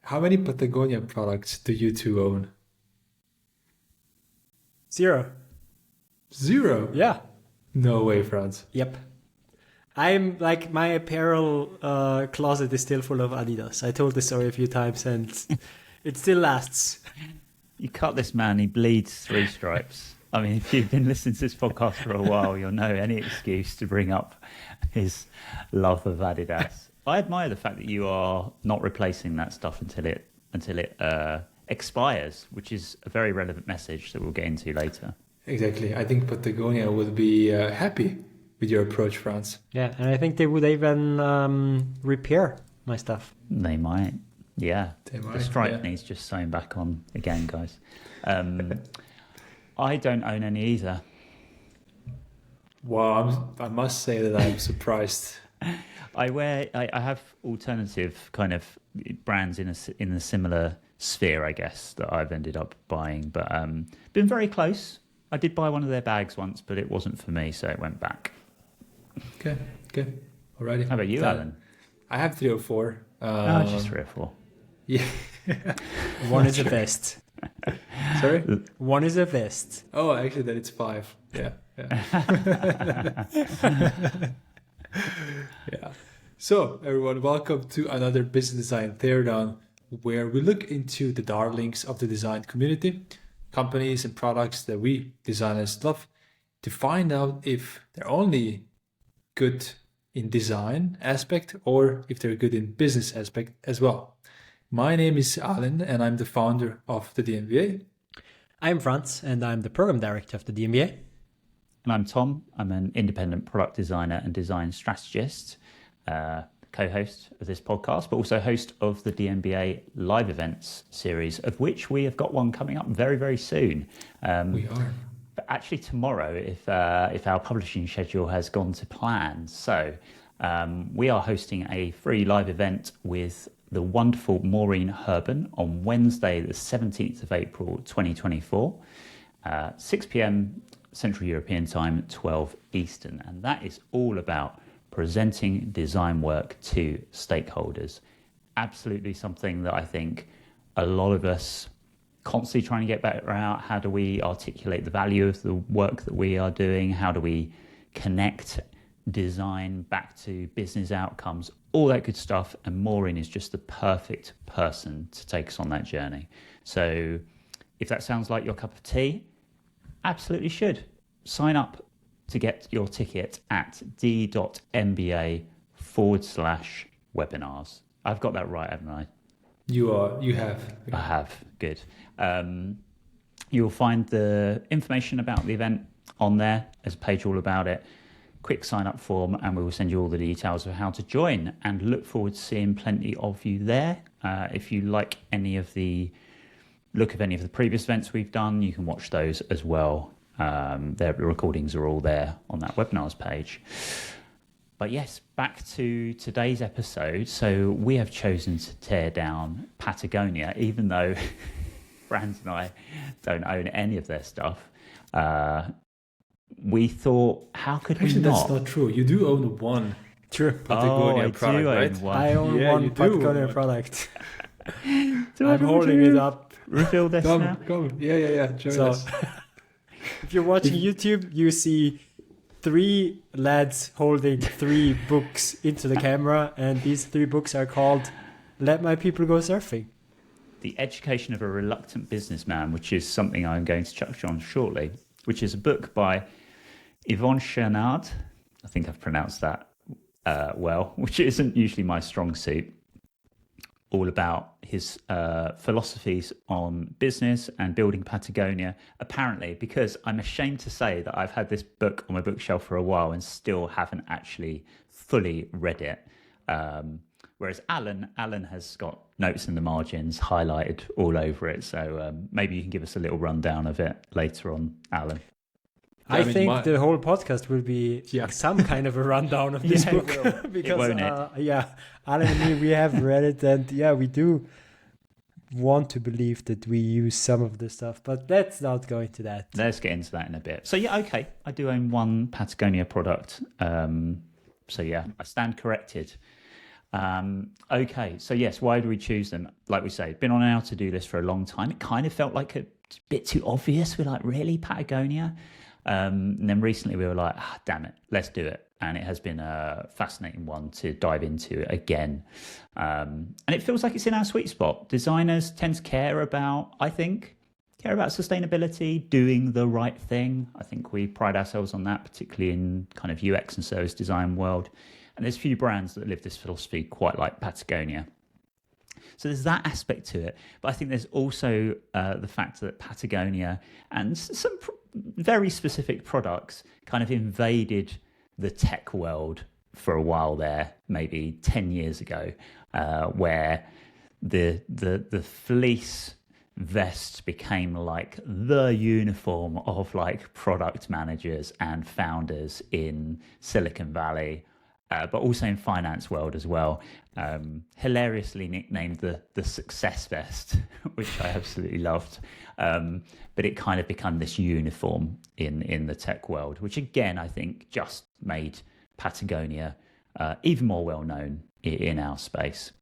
How many Patagonia products do you two own? 0. 0? Yeah. No way, Franz. Yep. I'm like, my apparel closet is still full of Adidas. I told this story a few times and it still lasts. You cut this man, he bleeds 3 stripes. I mean, if you've been listening to this podcast for a while, you'll know any excuse to bring up his love of Adidas. I admire the fact that you are not replacing that stuff until it expires, which is a very relevant message that we'll get into later. Exactly. I think Patagonia would be happy with your approach, Franz. Yeah, and I think they would even repair my stuff. They might. Yeah, They might, the stripe yeah. needs just sewn back on again, guys. I don't own any either. Wow, I must say that I'm surprised. I have alternative kind of brands in a similar sphere, I guess, that I've ended up buying, but been very close. I did buy one of their bags once, but it wasn't for me, so it went back. Okay, alrighty. How about you, Alen? I have 3 or 4. Just 3 or 4. Yeah. One is a vest. Sorry? One is a vest. Oh, actually, then it's 5. Yeah. Yeah. So, everyone, welcome to another Business Design Teardown, where we look into the darlings of the design community, companies and products that we designers love, to find out if they're only good in design aspect or if they're good in business aspect as well. My name is Alen, and I'm the founder of the DMBA. I'm Franz, and I'm the program director of the DMBA. And I'm Tom. I'm an independent product designer and design strategist, co-host of this podcast, but also host of the DMBA live events series, of which we have got one coming up very, very soon. We are. But actually tomorrow, if our publishing schedule has gone to plan. So we are hosting a free live event with the wonderful Maureen Herban on Wednesday, the 17th of April, 2024, 6 p.m. Central European Time, 12 Eastern. And that is all about presenting design work to stakeholders. Absolutely something that I think a lot of us constantly trying to get better at. How do we articulate the value of the work that we are doing? How do we connect design back to business outcomes? All that good stuff. And Maureen is just the perfect person to take us on that journey. So if that sounds like your cup of tea, absolutely should. Sign up to get your ticket at d.mba/webinars. I've got that right, haven't I? You have. I have. Good. You'll find the information about the event on there. There's a page all about it. Quick sign-up form, and we will send you all the details of how to join. And look forward to seeing plenty of you there. If you like any of the previous events we've done, you can watch those as well. The recordings are all there on that webinars page. But yes, back to today's episode. So we have chosen to tear down Patagonia, even though Franz and I don't own any of their stuff. We thought, how could we not? That's not true. You do own one Patagonia product, right? I own one Patagonia product. I'm I'm holding it up. Reveal this now. Come. Yeah. Join us. If you're watching YouTube, you see 3 lads holding 3 books into the camera, and these 3 books are called Let My People Go Surfing. The Education of a Reluctant Businessman, which is something I'm going to touch on shortly, which is a book by Yvon Chouinard. I think I've pronounced that well, which isn't usually my strong suit. All about his philosophies on business and building Patagonia, apparently, because I'm ashamed to say that I've had this book on my bookshelf for a while and still haven't actually fully read it. Whereas Alen has got notes in the margins highlighted all over it. So maybe you can give us a little rundown of it later on, Alen. I think the whole podcast will be some kind of a rundown of this book. Because, won't it? Alan and me, we have read it, and we do want to believe that we use some of the stuff, but let's not go into that. Let's get into that in a bit. So okay, I do own one Patagonia product. I stand corrected. Okay, so yes, why do we choose them? Like we say, been on our to-do list for a long time. It kind of felt like a bit too obvious. We're like, really, Patagonia? And then recently we were like, damn it, let's do it. And it has been a fascinating one to dive into again. And it feels like it's in our sweet spot. Designers tend to care about sustainability, doing the right thing. I think we pride ourselves on that, particularly in kind of UX and service design world. And there's few brands that live this philosophy quite like Patagonia. So there's that aspect to it. But I think there's also the fact that Patagonia and some very specific products kind of invaded the tech world for a while there, maybe 10 years ago, where the fleece vest became like the uniform of like product managers and founders in Silicon Valley, but also in finance world as well. Hilariously nicknamed the success vest, which I absolutely loved. But it kind of became this uniform in the tech world, which again, I think just made Patagonia even more well known in our space.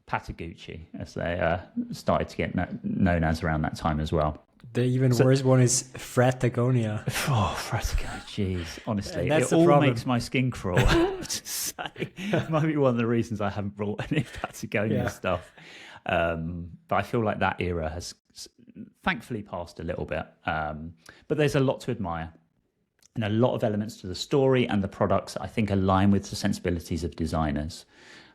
Patagucci, as they started to get known as around that time as well. The even worse one is Fratagonia. Oh, Fratagonia, jeez. Honestly, that's it all problem. makes my skin crawl. It might be one of the reasons I haven't brought any Patagonia stuff. But I feel like that era has thankfully passed a little bit. But there's a lot to admire. And a lot of elements to the story and the products that I think align with the sensibilities of designers.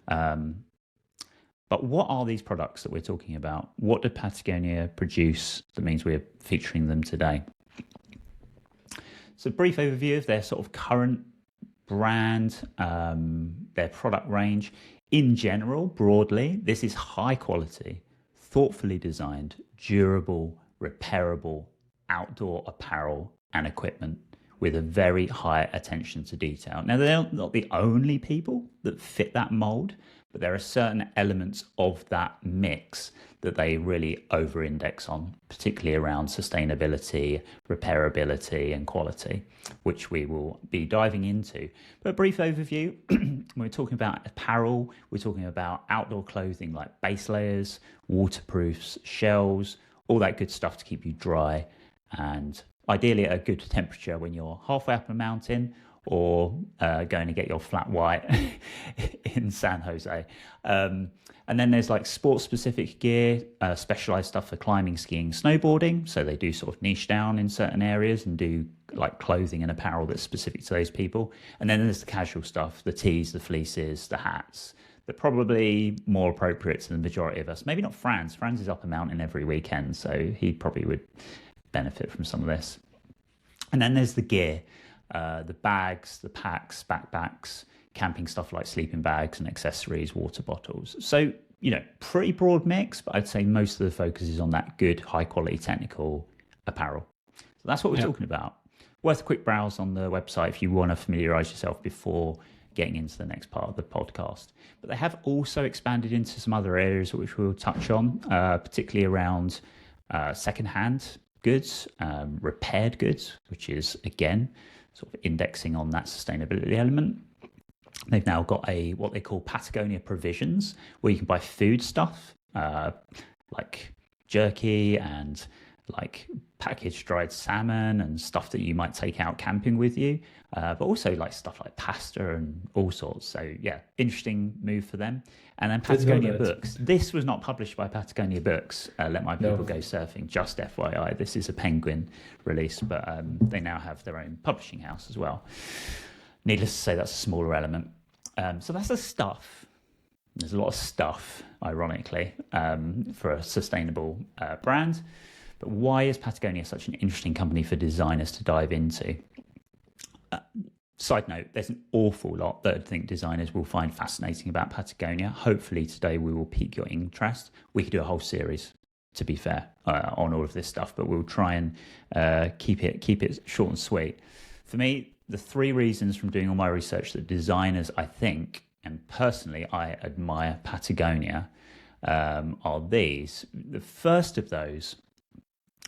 But what are these products that we're talking about? What did Patagonia produce that means we're featuring them today? So, brief overview of their sort of current brand, their product range. In general, broadly, this is high quality, thoughtfully designed, durable, repairable outdoor apparel and equipment with a very high attention to detail. Now, they're not the only people that fit that mold, but there are certain elements of that mix that they really over-index on, particularly around sustainability, repairability, and quality, which we will be diving into. But a brief overview, when we're talking about apparel, we're talking about outdoor clothing like base layers, waterproofs, shells, all that good stuff to keep you dry and ideally at a good temperature when you're halfway up a mountain or going to get your flat white in San Jose. And then there's like sports specific gear, specialized stuff for climbing, skiing, snowboarding. So they do sort of niche down in certain areas and do like clothing and apparel that's specific to those people. And then there's the casual stuff, the tees, the fleeces, the hats. They're probably more appropriate to the majority of us. Maybe not Franz. Franz is up a mountain every weekend, so he probably would benefit from some of this. And then there's the gear. The bags, the packs, backpacks, camping stuff like sleeping bags and accessories, water bottles. So, pretty broad mix, but I'd say most of the focus is on that good, high quality technical apparel. So that's what we're talking about. Worth a quick browse on the website if you want to familiarize yourself before getting into the next part of the podcast. But they have also expanded into some other areas which we'll touch on, particularly around secondhand goods, repaired goods, which is, again, sort of indexing on that sustainability element. They've now got what they call Patagonia provisions, where you can buy food stuff like jerky and like packaged dried salmon and stuff that you might take out camping with you, but also like stuff like pasta and all sorts. So yeah, interesting move for them. And then Patagonia Books. This was not published by Patagonia Books. Let My People Go Surfing, just FYI. This is a Penguin release, but they now have their own publishing house as well. Needless to say, that's a smaller element. So that's the stuff. There's a lot of stuff, ironically, for a sustainable brand. But why is Patagonia such an interesting company for designers to dive into? Side note, there's an awful lot that I think designers will find fascinating about Patagonia. Hopefully today we will pique your interest. We could do a whole series, to be fair, on all of this stuff, but we'll try and keep it short and sweet. For me, the three reasons from doing all my research that designers, I think, and personally I admire Patagonia, are these. The first of those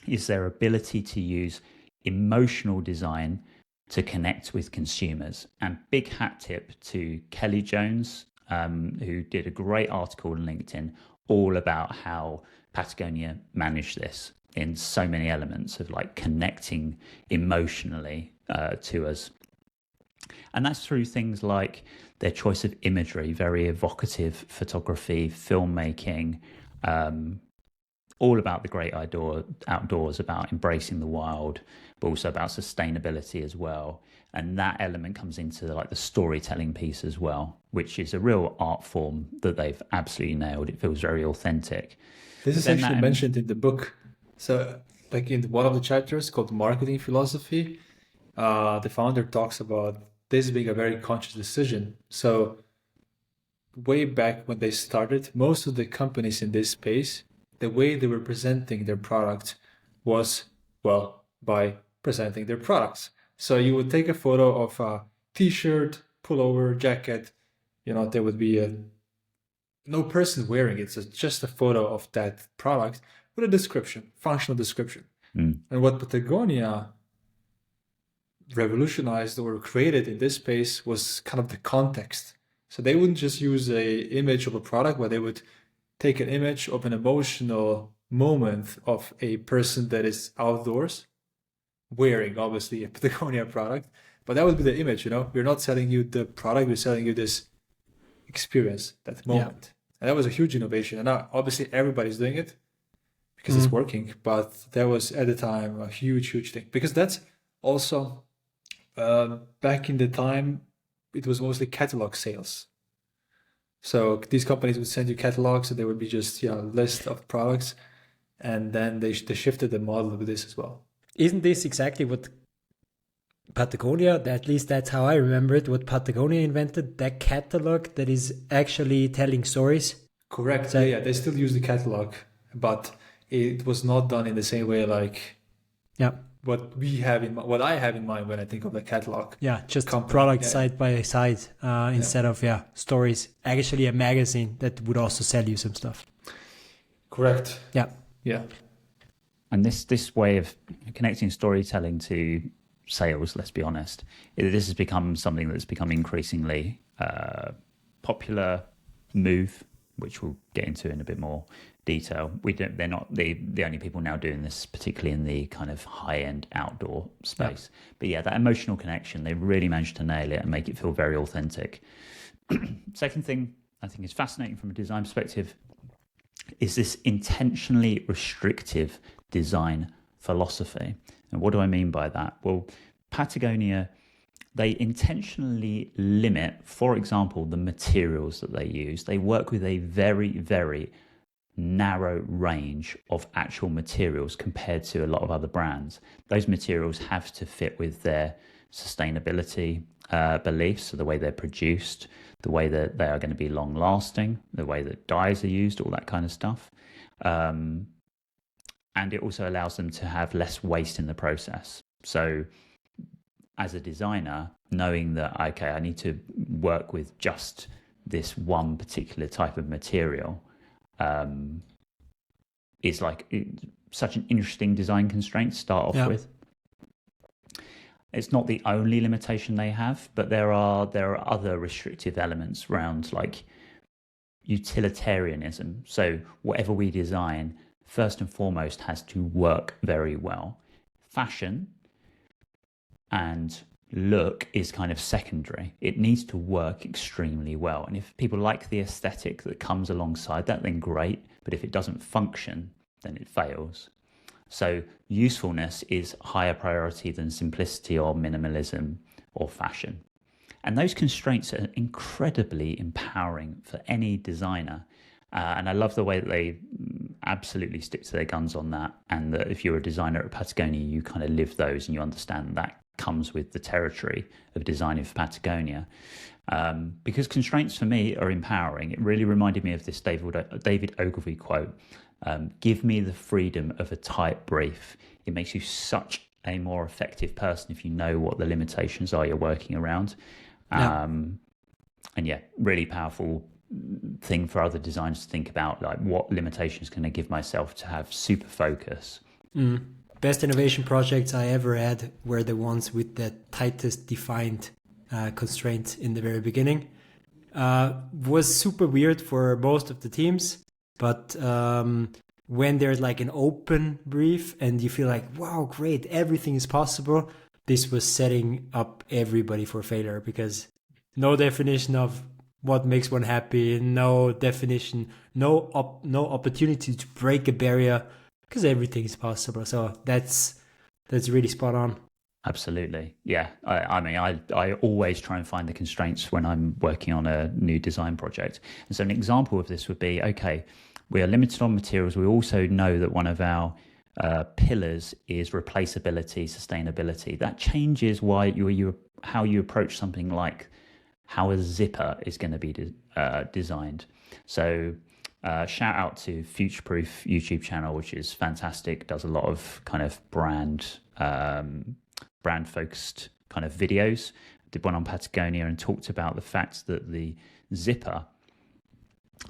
is their ability to use emotional design to connect with consumers. And big hat tip to Kelly Jones, who did a great article on LinkedIn all about how Patagonia managed this in so many elements of like connecting emotionally to us. And that's through things like their choice of imagery, very evocative photography, filmmaking, all about the great outdoors, about embracing the wild, but also about sustainability as well. And that element comes into like the storytelling piece as well, which is a real art form that they've absolutely nailed. It feels very authentic. This is actually mentioned in the book. So, like in one of the chapters called Marketing Philosophy, the founder talks about this being a very conscious decision. So, way back when they started, most of the companies in this space, the way they were presenting their product was, well, by presenting their products. So you would take a photo of a t-shirt, pullover, jacket, there would be no person wearing it. So it's just a photo of that product with a description, functional description. And what Patagonia revolutionized or created in this space was kind of the context. So they wouldn't just use an image of a product, but they would take an image of an emotional moment of a person that is outdoors wearing, obviously, a Patagonia product. But that would be the image, We're not selling you the product, we're selling you this experience, that moment. Yeah. And that was a huge innovation. And now, obviously, everybody's doing it because it's working. But that was, at the time, a huge, huge thing. Because that's also, back in the time, it was mostly catalog sales. So these companies would send you catalogs, and there would be just a list of products, and then they shifted the model with this as well. Isn't this exactly what Patagonia, at least that's how I remember it, what Patagonia invented, that catalog that is actually telling stories? Correct. So, yeah, they still use the catalog, but it was not done in the same way like what I have in mind when I think of the catalog. Yeah, just product side by side instead of stories. Actually, a magazine that would also sell you some stuff. Correct. Yeah. Yeah. And this way of connecting storytelling to sales, let's be honest, this has become something that's become increasingly popular move, which we'll get into in a bit more detail. They're not the only people now doing this, particularly in the kind of high-end outdoor space. Yeah. But yeah, that emotional connection, they really managed to nail it and make it feel very authentic. Second thing I think is fascinating from a design perspective is this intentionally restrictive design philosophy. And what do I mean by that? Well, Patagonia, they intentionally limit, for example, the materials that they use. They work with a very, very narrow range of actual materials compared to a lot of other brands. Those materials have to fit with their sustainability beliefs, so the way they're produced, the way that they are going to be long lasting, the way that dyes are used, all that kind of stuff. And it also allows them to have less waste in the process. So as a designer, knowing that, okay, I need to work with just this one particular type of material is such an interesting design constraint to start off with. It's not the only limitation they have, but there are other restrictive elements around like utilitarianism. So whatever we design, first and foremost, has to work very well. Fashion and look is kind of secondary. It needs to work extremely well. And if people like the aesthetic that comes alongside that, then great. But if it doesn't function, then it fails. So usefulness is higher priority than simplicity or minimalism or fashion. And those constraints are incredibly empowering for any designer. And I love the way that they absolutely stick to their guns on that. And that if you're a designer at Patagonia, you kind of live those and you understand that comes with the territory of designing for Patagonia. Because constraints for me are empowering. It really reminded me of this David Ogilvy quote. Give me the freedom of a tight brief. It makes you such a more effective person if you know what the limitations are you're working around. And really powerful thing for other designers to think about, like what limitations can I give myself to have super focus. Best innovation projects I ever had were the ones with the tightest defined constraints in the very beginning. was super weird for most of the teams. But when there's like an open brief and you feel like, wow, great, everything is possible, this was setting up everybody for failure, because no definition of what makes one happy, no definition, no opportunity to break a barrier, because everything is possible. So that's really spot on. Absolutely. Yeah. I always try and find the constraints when I'm working on a new design project. And so an example of this would be, okay, we are limited on materials. We also know that one of our pillars is replaceability, sustainability. That changes how you approach something like how a zipper is going to be designed. So shout out to Future Proof YouTube channel, which is fantastic. Does a lot of kind of brand focused kind of videos. Did one on Patagonia and talked about the fact that the zipper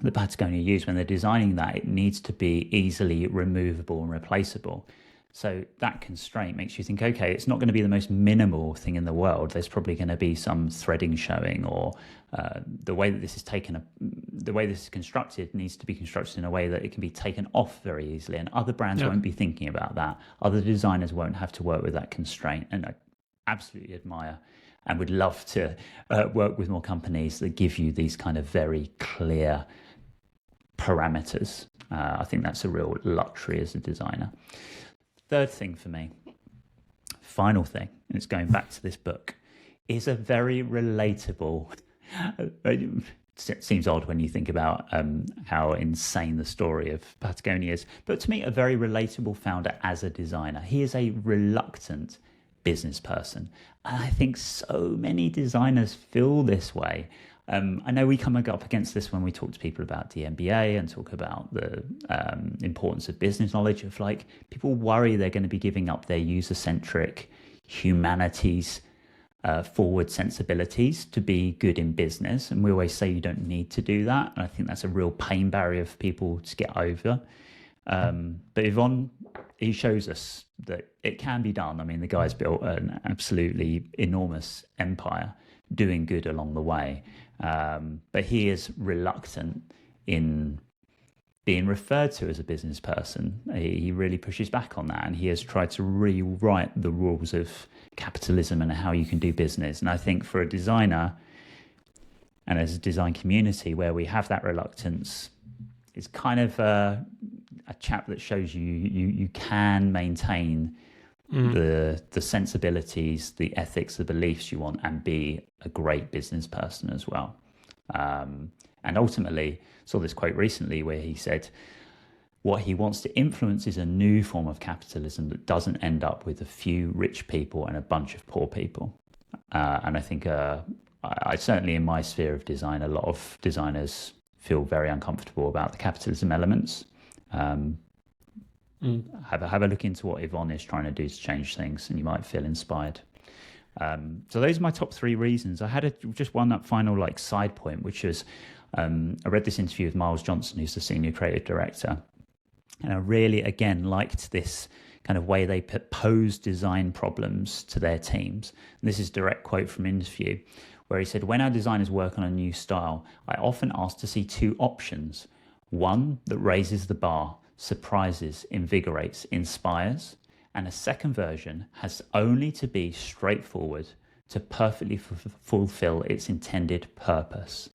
that Patagonia use when they're designing that, it needs to be easily removable and replaceable. So that constraint makes you think, okay, it's not going to be the most minimal thing in the world. There's probably going to be some threading showing, or the way that this is constructed needs to be constructed in a way that it can be taken off very easily. And other brands won't be thinking about that. Other designers won't have to work with that constraint. And I absolutely admire and would love to work with more companies that give you these kind of very clear parameters. I think that's a real luxury as a designer. Third thing for me, final thing, and it's going back to this book, is a very relatable. It seems odd when you think about how insane the story of Patagonia is, but to me, a very relatable founder as a designer. He is a reluctant business person, and I think so many designers feel this way. I know we come up against this when we talk to people about the MBA and talk about the importance of business knowledge. Of like, people worry they're going to be giving up their user-centric, humanities forward sensibilities to be good in business, and we always say you don't need to do that. And I think that's a real pain barrier for people to get over. But Yvonne, he shows us that it can be done. I mean, the guy's built an absolutely enormous empire, doing good along the way. But he is reluctant in being referred to as a business person. He really pushes back on that, and he has tried to rewrite the rules of capitalism and how you can do business. And I think for a designer and as a design community where we have that reluctance, it's kind of a chap that shows you can maintain the sensibilities, the ethics, the beliefs you want, and be a great business person as well. And ultimately, saw this quote recently where he said, what he wants to influence is a new form of capitalism that doesn't end up with a few rich people and a bunch of poor people. And I think I certainly in my sphere of design, a lot of designers feel very uncomfortable about the capitalism elements. Have a look into what Yvonne is trying to do to change things, and you might feel inspired. So those are my top three reasons. I had just one final side point, which is I read this interview with Miles Johnson, who's the senior creative director, and I really again liked this kind of way they pose design problems to their teams. And this is a direct quote from an interview where he said, when our designers work on a new style, I often ask to see two options. One that raises the bar, surprises, invigorates, inspires, and a second version has only to be straightforward to perfectly fulfill its intended purpose.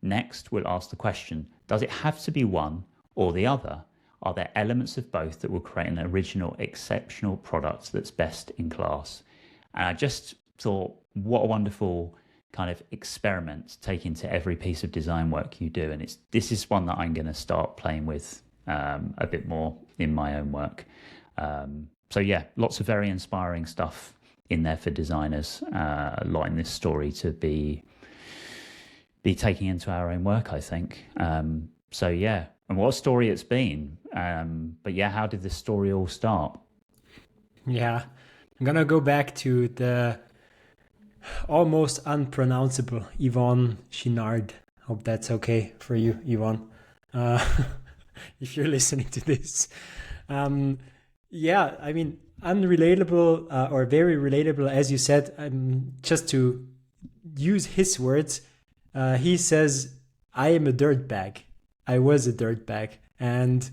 Next, we'll ask the question, does it have to be one or the other? Are there elements of both that will create an original, exceptional product that's best in class? And I just thought, what a wonderful kind of experiment to take into every piece of design work you do. And this is one that I'm going to start playing with a bit more in my own work. So yeah, lots of very inspiring stuff in there for designers, a lot in this story to be taking into our own work, I think. So yeah, and what a story it's been. But yeah, how did this story all start? Yeah, I'm gonna go back to the almost unpronounceable Yvonne Chinard. Hope that's okay for you, Yvonne, if you're listening to this. Yeah, I mean, unrelatable or very relatable, as you said. Just to use his words, He says, I am a dirtbag. I was a dirtbag. And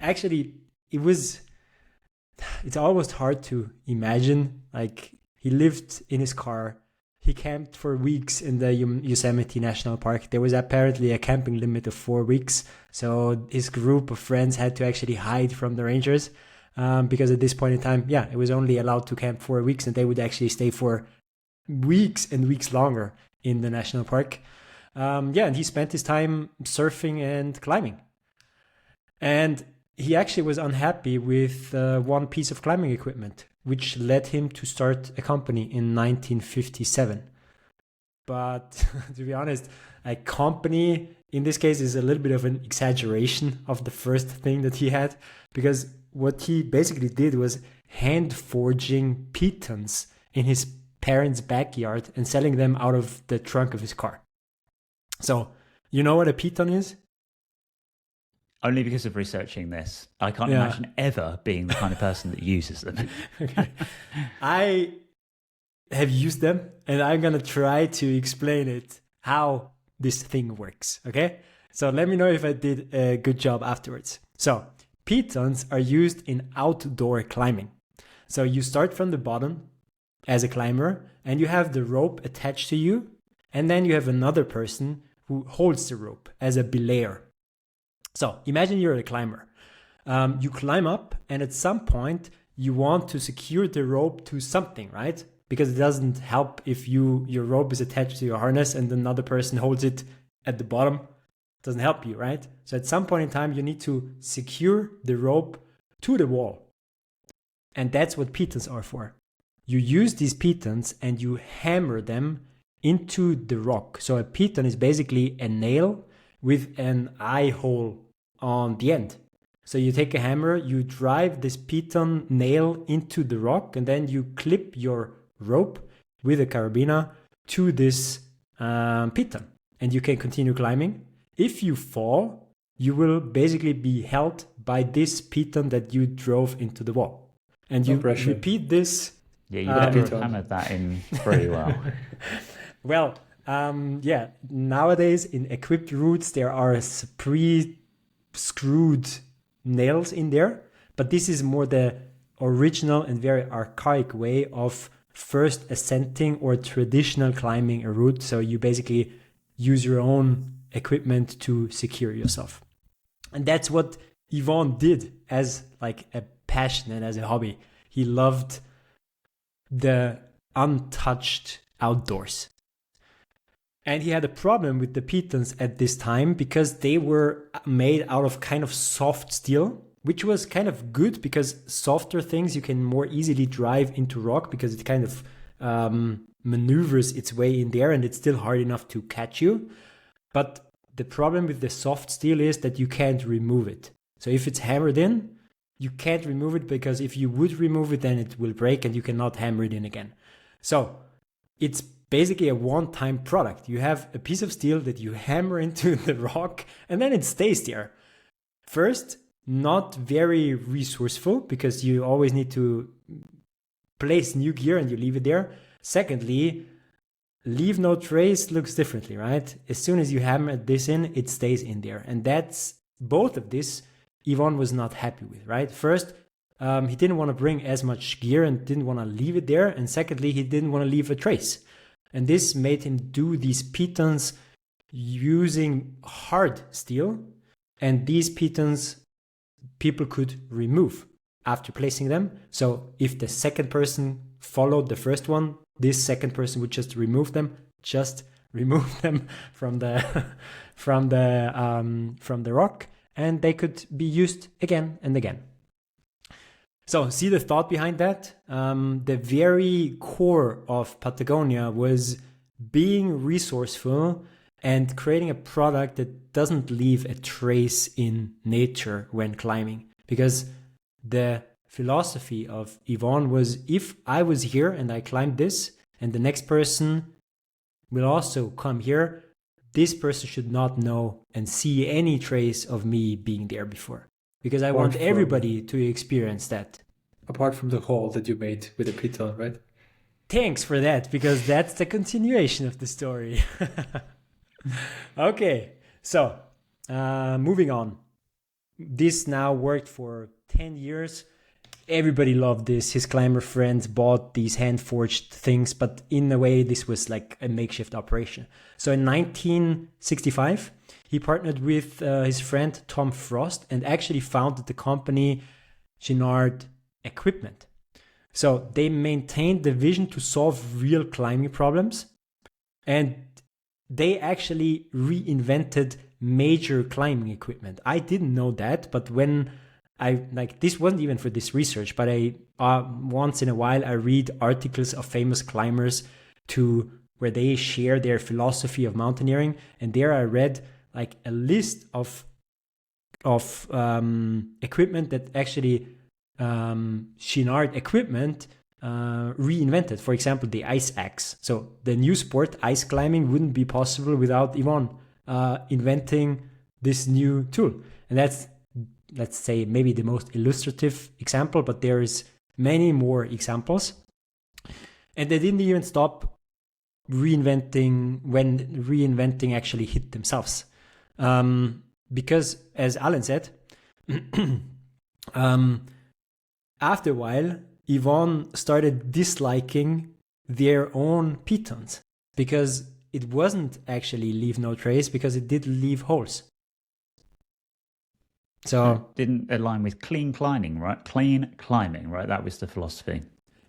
actually, it's almost hard to imagine. Like, he lived in his car. He camped for weeks in the Yosemite National Park. There was apparently a camping limit of 4 weeks. So his group of friends had to actually hide from the rangers because at this point in time, it was only allowed to camp 4 weeks, and they would actually stay for weeks and weeks longer in the national park. And he spent his time surfing and climbing. And he actually was unhappy with one piece of climbing equipment, which led him to start a company in 1957. But to be honest, a company in this case is a little bit of an exaggeration of the first thing that he had, because what he basically did was hand forging pitons in his parents' backyard and selling them out of the trunk of his car. So, you know what a piton is? Only because of researching this. I can't imagine ever being the kind of person that uses them. Okay. I have used them, and I'm going to try to explain it, how this thing works, okay? So let me know if I did a good job afterwards. So pitons are used in outdoor climbing. So you start from the bottom as a climber, and you have the rope attached to you, and then you have another person who holds the rope as a belayer. So imagine you're a climber. You climb up, and at some point you want to secure the rope to something, right? Because it doesn't help if your rope is attached to your harness and another person holds it at the bottom. It doesn't help you, right? So at some point in time you need to secure the rope to the wall. And that's what pitons are for. You use these pitons and you hammer them into the rock. So a piton is basically a nail with an eye hole on the end. So you take a hammer, you drive this piton nail into the rock, and then you clip your rope with a carabiner to this piton, and you can continue climbing. If you fall, you will basically be held by this piton that you drove into the wall. And you repeat this. Yeah, you better have hammered that in pretty well. Well, nowadays in equipped routes, there are pre-screwed nails in there, but this is more the original and very archaic way of first ascending or traditional climbing a route. So you basically use your own equipment to secure yourself. And that's what Yvon did as like a passion and as a hobby. He loved the untouched outdoors. And he had a problem with the pitons at this time because they were made out of kind of soft steel, which was kind of good because softer things you can more easily drive into rock because it kind of maneuvers its way in there and it's still hard enough to catch you. But the problem with the soft steel is that you can't remove it. So if it's hammered in, you can't remove it because if you would remove it, then it will break and you cannot hammer it in again. So it's basically a one-time product. You have a piece of steel that you hammer into the rock and then it stays there. First, not very resourceful because you always need to place new gear and you leave it there. Secondly, leave no trace looks differently, right? As soon as you hammer this in, it stays in there. And that's both of this Yvon was not happy with, right? First, he didn't want to bring as much gear and didn't want to leave it there. And secondly, he didn't want to leave a trace. And this made him do these pitons using hard steel. And these pitons people could remove after placing them. So if the second person followed the first one, this second person would just remove them from the from the rock, and they could be used again and again. So see the thought behind that? The very core of Patagonia was being resourceful and creating a product that doesn't leave a trace in nature when climbing. Because the philosophy of Yvon was, if I was here and I climbed this, and the next person will also come here, this person should not know and see any trace of me being there before. Because I want everybody to experience that. Apart from the hole that you made with the piton, right? Thanks for that, because that's the continuation of the story. Okay, so moving on. This now worked for 10 years. Everybody loved this. His climber friends bought these hand forged things, but in a way, this was like a makeshift operation. So in 1965, he partnered with his friend Tom Frost and actually founded the company Chenard Equipment. So they maintained the vision to solve real climbing problems, and they actually reinvented major climbing equipment. I didn't know that, but when this wasn't even for this research, but I once in a while I read articles of famous climbers where they share their philosophy of mountaineering, and there I read like a list of equipment that actually Chenard Equipment reinvented. For example, the ice axe. So the new sport, ice climbing, wouldn't be possible without Yvonne inventing this new tool. And that's, let's say, maybe the most illustrative example, but there is many more examples. And they didn't even stop reinventing when reinventing actually hit themselves. Because, as Alen said, after a while, Yvonne started disliking their own pitons because it wasn't actually leave no trace, because it did leave holes. So it didn't align with clean climbing, right? Clean climbing, right? That was the philosophy.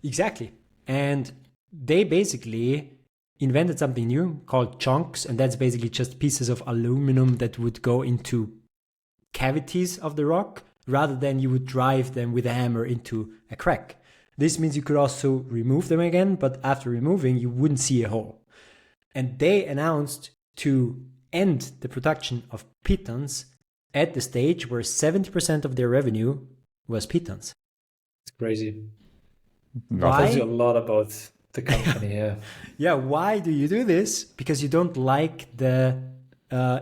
Exactly. And they basically invented something new called chunks, and that's basically just pieces of aluminum that would go into cavities of the rock rather than you would drive them with a hammer into a crack. This means you could also remove them again, but after removing, you wouldn't see a hole. And they announced to end the production of pitons at the stage where 70% of their revenue was pitons. It's crazy. Why? Tells you a lot about the company. Yeah. Yeah. Why do you do this? Because you don't like the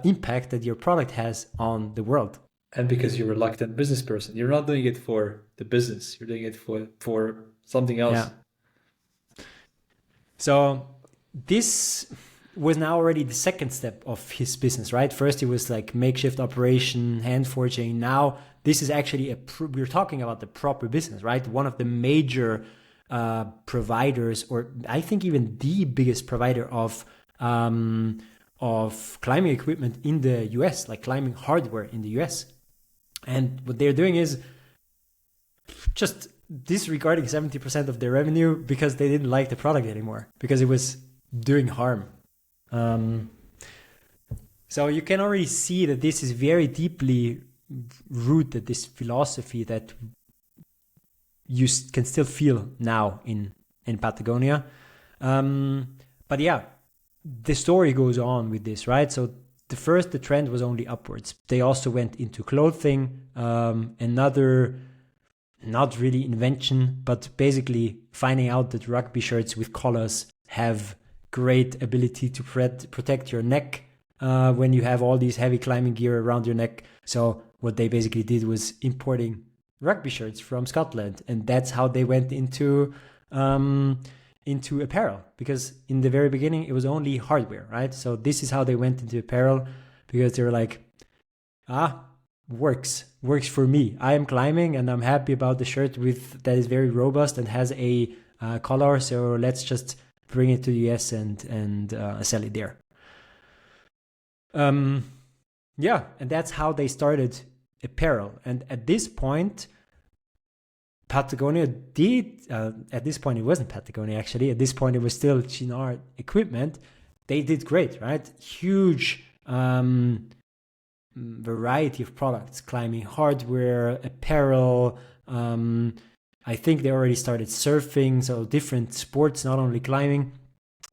impact that your product has on the world. And because you're a reluctant business person. You're not doing it for the business. You're doing it for something else. Yeah. So this was now already the second step of his business, right? First, it was like makeshift operation, hand forging. Now, this is actually we're talking about the proper business, right? One of the major providers, or I think even the biggest provider of climbing equipment in the US, like climbing hardware in the US. And what they're doing is just disregarding 70% of their revenue because they didn't like the product anymore, because it was doing harm. So you can already see that this is very deeply rooted, this philosophy that you can still feel now in Patagonia. But yeah, the story goes on with this, right? So the trend was only upwards. They also went into clothing, another, not really invention, but basically finding out that rugby shirts with collars have great ability to protect your neck when you have all these heavy climbing gear around your neck. So what they basically did was importing rugby shirts from Scotland, and that's how they went into apparel, because in the very beginning it was only hardware, right? So this is how they went into apparel, because they were like, works for me. I am climbing and I'm happy about the shirt that is very robust and has a collar, so let's just bring it to the US and sell it there. Yeah, and that's how they started apparel. And at this point, Patagonia did, at this point it wasn't Patagonia actually, at this point it was still Chenard Equipment. They did great, right? Huge variety of products, climbing hardware, apparel. I think they already started surfing, so different sports, not only climbing.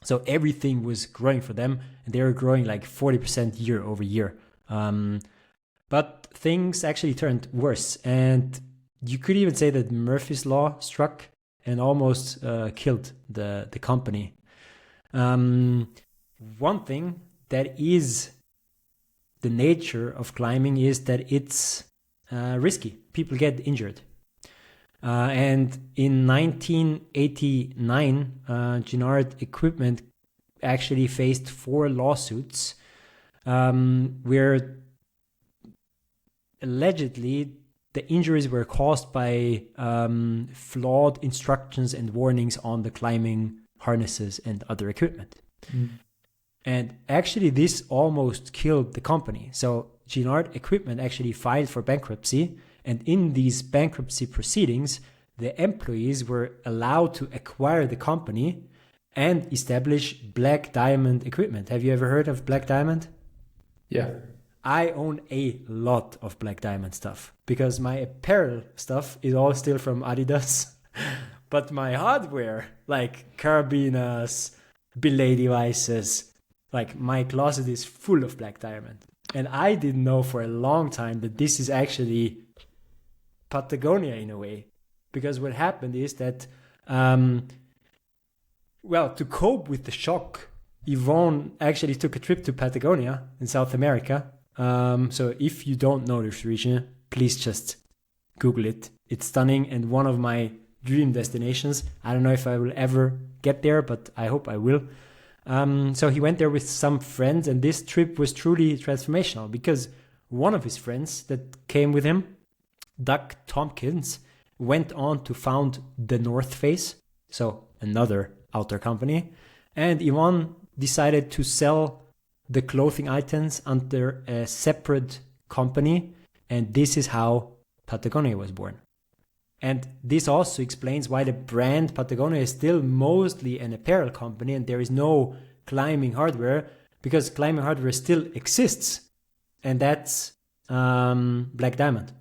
So everything was growing for them, and they were growing like 40% year over year. But things actually turned worse, and you could even say that Murphy's Law struck and almost killed the company. One thing that is the nature of climbing is that it's risky. People get injured. And in 1989, Chenard Equipment actually faced 4 lawsuits where allegedly the injuries were caused by flawed instructions and warnings on the climbing harnesses and other equipment. And actually, this almost killed the company. So Ginard Equipment actually filed for bankruptcy. And in these bankruptcy proceedings, the employees were allowed to acquire the company and establish Black Diamond Equipment. Have you ever heard of Black Diamond? Yeah. I own a lot of Black Diamond stuff because my apparel stuff is all still from Adidas. But my hardware, like carabiners, belay devices, like my closet is full of Black Diamond. And I didn't know for a long time that this is actually Patagonia in a way. Because what happened is that, to cope with the shock, Yvonne actually took a trip to Patagonia in South America. So if you don't know this region, please just Google it. It's stunning and one of my dream destinations. I don't know if I will ever get there, but I hope I will. So he went there with some friends, and this trip was truly transformational because one of his friends that came with him, Doug Tompkins, went on to found the North Face, so another outdoor company, and Yvonne decided to sell the clothing items under a separate company, and this is how Patagonia was born. And this also explains why the brand Patagonia is still mostly an apparel company and there is no climbing hardware, because climbing hardware still exists, and that's Black Diamond.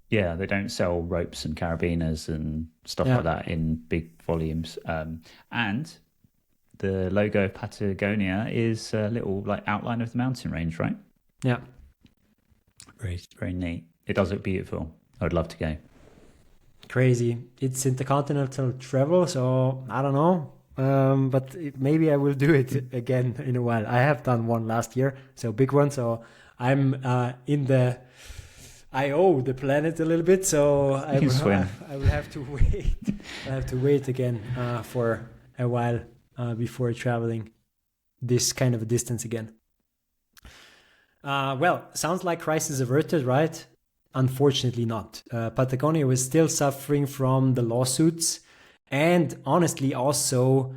Yeah, they don't sell ropes and carabiners and stuff like that in big volumes. And the logo of Patagonia is a little like outline of the mountain range, right? Yeah. Very, very neat. It does look beautiful. I would love to go. Crazy. It's intercontinental travel, so I don't know. But maybe I will do it again in a while. I have done one last year, so big one. So I'm I owe the planet a little bit, so I will have to wait. I have to wait again for a while before traveling this kind of a distance again. Sounds like crisis averted, right? Unfortunately not. Patagonia was still suffering from the lawsuits, and honestly also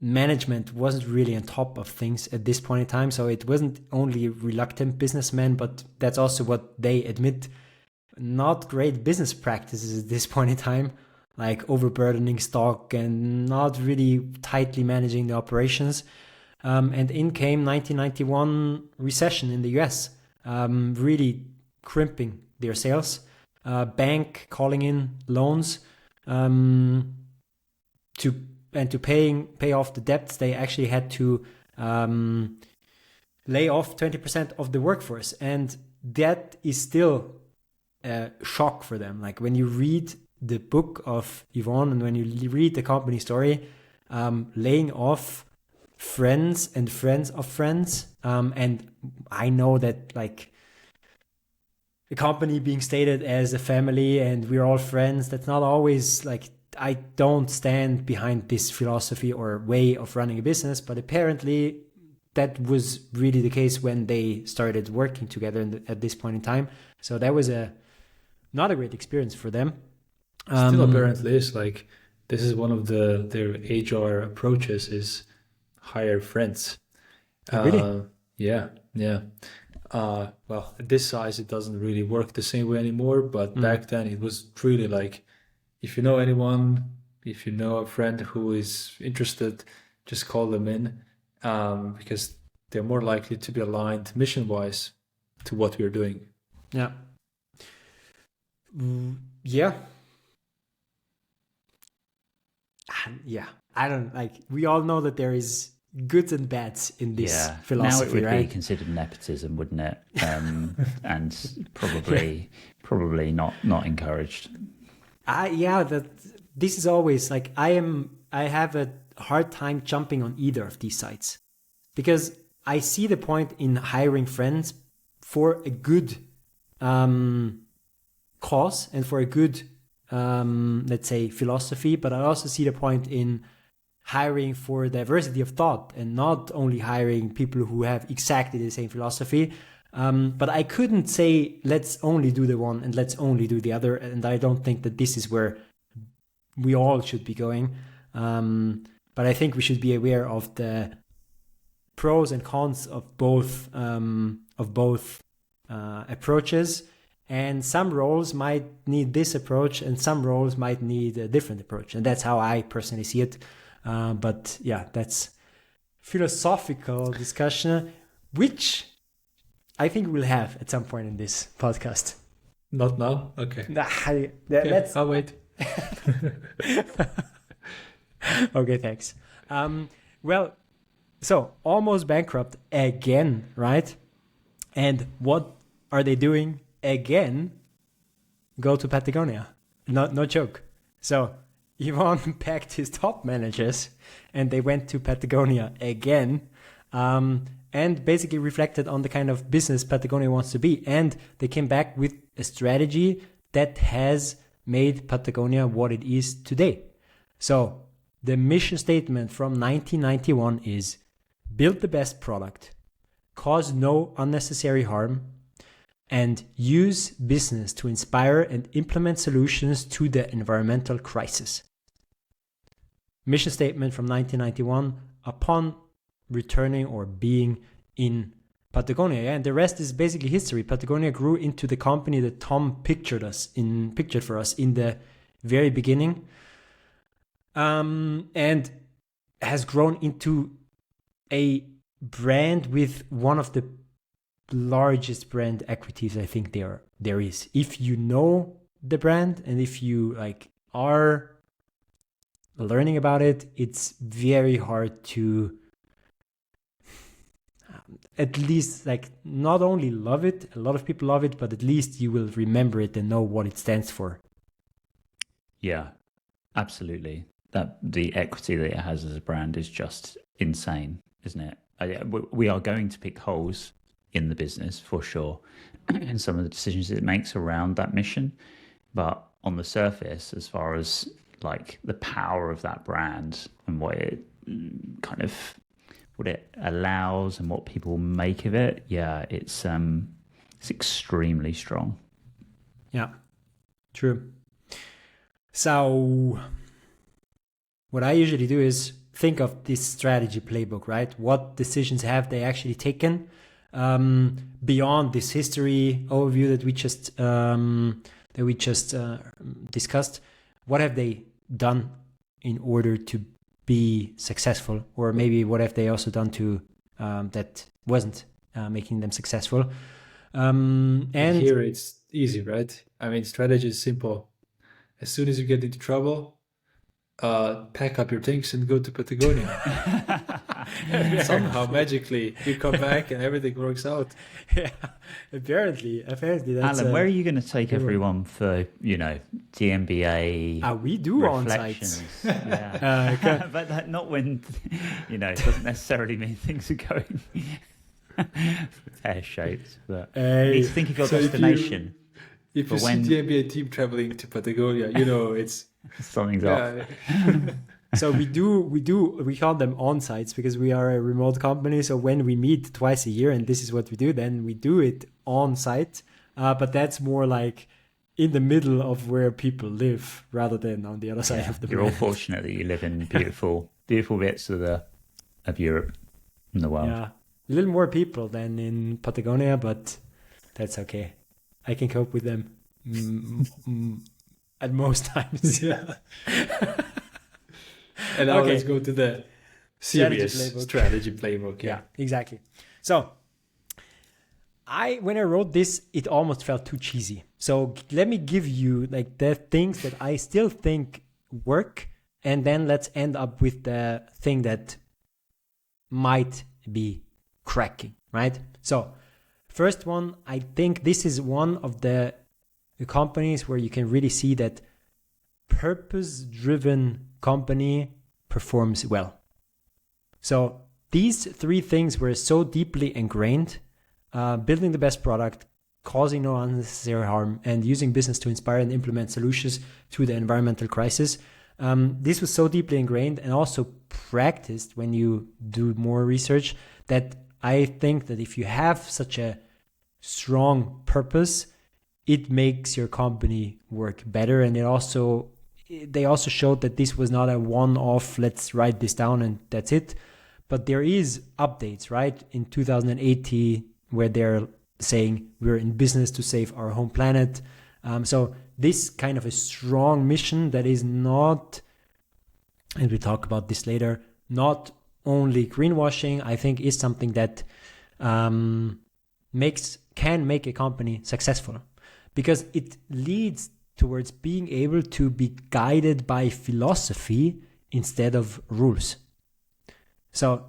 management wasn't really on top of things at this point in time. So it wasn't only reluctant businessmen, but that's also what they admit. Not great business practices at this point in time, like overburdening stock and not really tightly managing the operations. And in came 1991 recession in the US, really crimping their sales. Bank calling in loans to pay off the debts. They actually had to lay off 20% of the workforce, and that is still a shock for them. Like when you read the book of Yvonne and when you read the company story, laying off friends and friends of friends, and I know that like the company being stated as a family and we're all friends, that's not always like, I don't stand behind this philosophy or way of running a business, but apparently that was really the case when they started working together at this point in time. So that was not a great experience for them. Still apparently is like, this is one of their HR approaches is hire friends. Really? Yeah. At this size, it doesn't really work the same way anymore. But back then it was really like, if you know anyone, if you know a friend who is interested, just call them in, because they're more likely to be aligned mission-wise to what we're doing. Yeah. I don't like. We all know that there is goods and bads in this philosophy. Now it would right? be considered nepotism, wouldn't it? And probably not encouraged. This is always like I have a hard time jumping on either of these sides, because I see the point in hiring friends for a good cause and for a good let's say philosophy, but I also see the point in hiring for diversity of thought and not only hiring people who have exactly the same philosophy. But I couldn't say, let's only do the one and let's only do the other. And I don't think that this is where we all should be going. But I think we should be aware of the pros and cons of both approaches. And some roles might need this approach and some roles might need a different approach. And that's how I personally see it. But yeah, that's philosophical discussion, which I think we'll have at some point in this podcast. Not now? Okay. Let's... I'll wait. Okay, thanks. Well, so almost bankrupt again, right? And what are they doing again? Go to Patagonia. No joke. So Yvonne packed his top managers and they went to Patagonia again, and basically reflected on the kind of business Patagonia wants to be. And they came back with a strategy that has made Patagonia what it is today. So the mission statement from 1991 is: build the best product, cause no unnecessary harm, and use business to inspire and implement solutions to the environmental crisis. Mission statement from 1991 upon returning or being in Patagonia. Yeah? And the rest is basically history. Patagonia grew into the company that Tom pictured for us in the very beginning, and has grown into a brand with one of the largest brand equities I think there is. If you know the brand and if you are learning about it, it's very hard to at least not only love it, a lot of people love it, but at least you will remember it and know what it stands for. Yeah, absolutely. That the equity that it has as a brand is just insane, isn't it? We are going to pick holes in the business for sure, and some of the decisions it makes around that mission. But on the surface, as far as the power of that brand and what it what it allows and what people make of it, yeah, it's extremely strong. Yeah, true. So what I usually do is think of this strategy playbook, right? What decisions have they actually taken beyond this history overview that we just discussed? What have they done in order to be successful, or maybe what have they also done to that wasn't making them successful? And here it's easy, right? I mean, strategy is simple. As soon as you get into trouble, pack up your things and go to Patagonia. Somehow magically you come back and everything works out. Yeah, apparently that's Alen, where are you going to take everyone for DMBA? We do reflections. On sites. Yeah. But not when it doesn't necessarily mean things are going pear-shaped. But you need to think of your destination. If you see the DMBA team traveling to Patagonia, it's something's off. So we call them on-sites because we are a remote company. So when we meet twice a year and this is what we do, then we do it on-site. But that's more in the middle of where people live rather than on the other side of the You're all fortunate that you live in beautiful bits of Europe and the world. Yeah, a little more people than in Patagonia, but that's okay. I can cope with them at most times. Yeah. And now let's go to the serious strategy playbook. Yeah, exactly. So when I wrote this, it almost felt too cheesy. So let me give you the things that I still think work, and then let's end up with the thing that might be cracking, right? So first one, I think this is one of the companies where you can really see that purpose-driven company performs well. So these three things were so deeply ingrained: building the best product, causing no unnecessary harm, and using business to inspire and implement solutions to the environmental crisis. This was so deeply ingrained and also practiced when you do more research, that I think that if you have such a strong purpose, it makes your company work better. And they also showed that this was not a one-off, let's write this down and that's it. But there is updates, right? In 2080, where they're saying we're in business to save our home planet. So this kind of a strong mission that is not, and we'll talk about this later, not only greenwashing, I think is something that can make a company successful, because it leads towards being able to be guided by philosophy instead of rules. So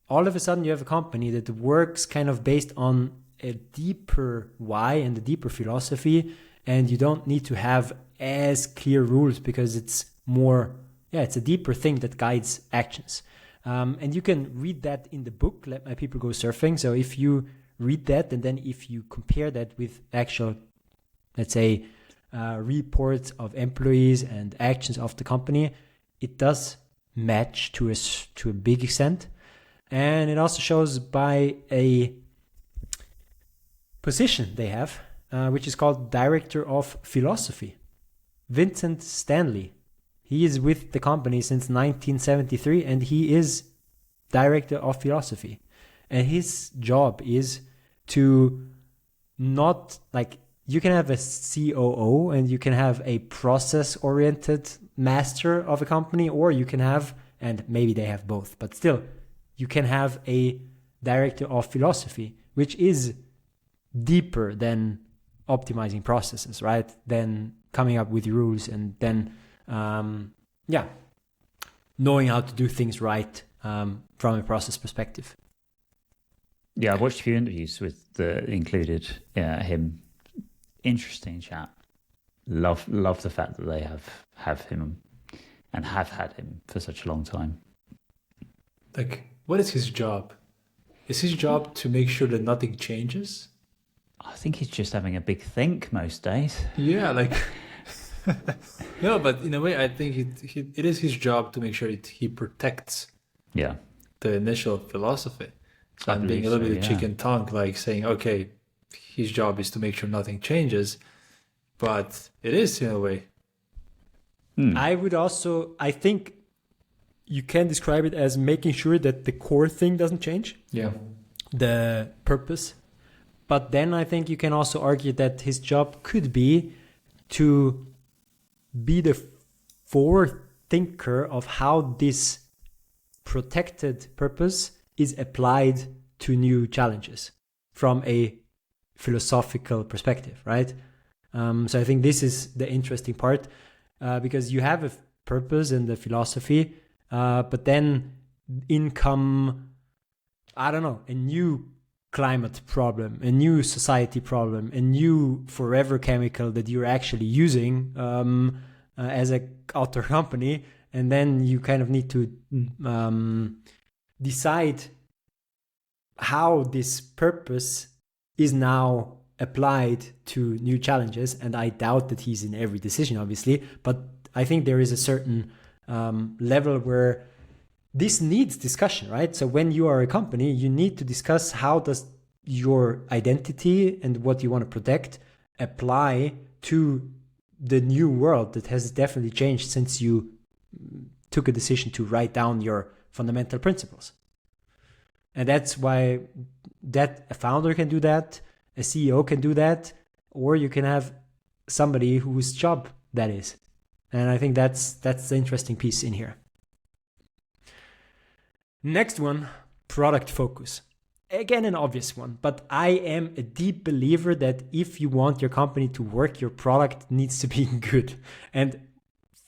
all of a sudden you have a company that works kind of based on a deeper why and a deeper philosophy, and you don't need to have as clear rules because it's more, it's a deeper thing that guides actions. And you can read that in the book, Let My People Go Surfing. So if you read that and then if you compare that with actual, let's say, reports of employees and actions of the company, it does match to a big extent. And it also shows by a position they have, which is called Director of Philosophy. Vincent Stanley. He is with the company since 1973 and he is Director of Philosophy. And his job is to not, like, you can have a COO and you can have a process-oriented master of a company, or you can have, and maybe they have both, but still, you can have a Director of Philosophy, which is deeper than optimizing processes, right? Than coming up with rules and then, knowing how to do things right from a process perspective. Yeah, I've watched a few interviews with included him. Interesting chat. Love the fact that they have him and have had him for such a long time. Like, what is his job? Is his job to make sure that nothing changes? I think he's just having a big think most days. Yeah, like no, but in a way, I think it is his job to make sure that he protects the initial philosophy. So I'm being a little bit of chicken tongue, like saying, okay, his job is to make sure nothing changes, but it is in a way. I think you can describe it as making sure that the core thing doesn't change. Yeah. The purpose. But then I think you can also argue that his job could be to be the forward thinker of how this protected purpose is applied to new challenges from a philosophical perspective, right? So I think this is the interesting part, because you have a purpose and the philosophy, but then in come, I don't know, a new climate problem, a new society problem, a new forever chemical that you're actually using as a outdoor company, and then you kind of need to decide how this purpose is now applied to new challenges. And I doubt that he's in every decision, obviously, but I think there is a certain level where this needs discussion, right? So when you are a company, you need to discuss how does your identity and what you want to protect apply to the new world that has definitely changed since you took a decision to write down your fundamental principles. And that's why that a founder can do that, a CEO can do that, or you can have somebody whose job that is. And I think that's the interesting piece in here. Next one, product focus. Again, an obvious one, but I am a deep believer that if you want your company to work, your product needs to be good. And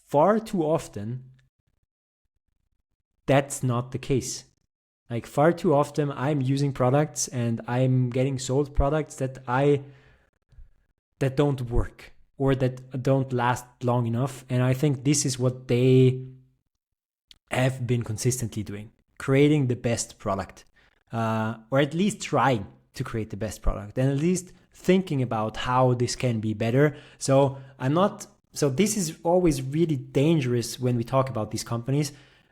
far too often, that's not the case. Like far too often, I'm using products and I'm getting sold products that don't work or that don't last long enough. And I think this is what they have been consistently doing. Creating the best product, or at least trying to create the best product, and at least thinking about how this can be better. So I'm not So this is always really dangerous when we talk about these companies.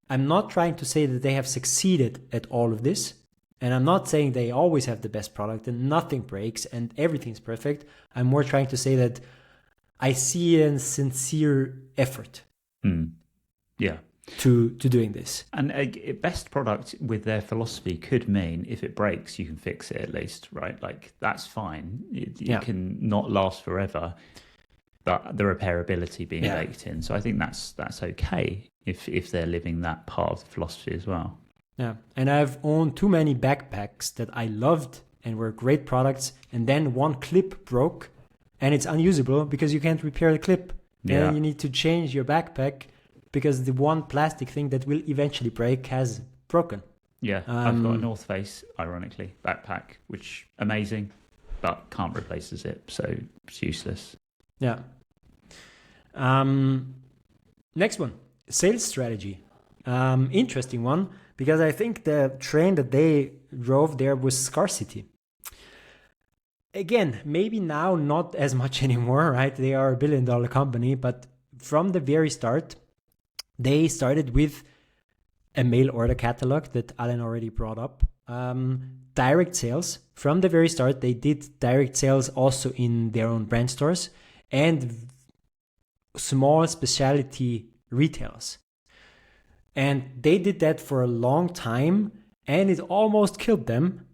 I'm not trying to say that they have succeeded at all of this. And I'm not saying they always have the best product and nothing breaks and everything's perfect. I'm more trying to say that I see a sincere effort Yeah. to doing this. And a best product with their philosophy could mean if it breaks, you can fix it at least, right? Like that's fine. It can not last forever, but the repairability being baked in. So I think that's okay if they're living that part of the philosophy as well. Yeah, and I've owned too many backpacks that I loved and were great products, and then one clip broke and it's unusable because you can't repair the clip. Yeah. And you need to change your backpack because the one plastic thing that will eventually break has broken. Yeah, I've got a North Face, ironically, backpack, which amazing, but can't replace the zip, so it's useless. Yeah. Next one, sales strategy. Interesting one, because I think the train that they drove there was scarcity. Again, maybe now not as much anymore, right? They are $1 billion company, but from the very start, they started with a mail order catalog that Alen already brought up. Direct sales. From the very start, they did direct sales also in their own brand stores and small specialty retailers. And they did that for a long time, and it almost killed them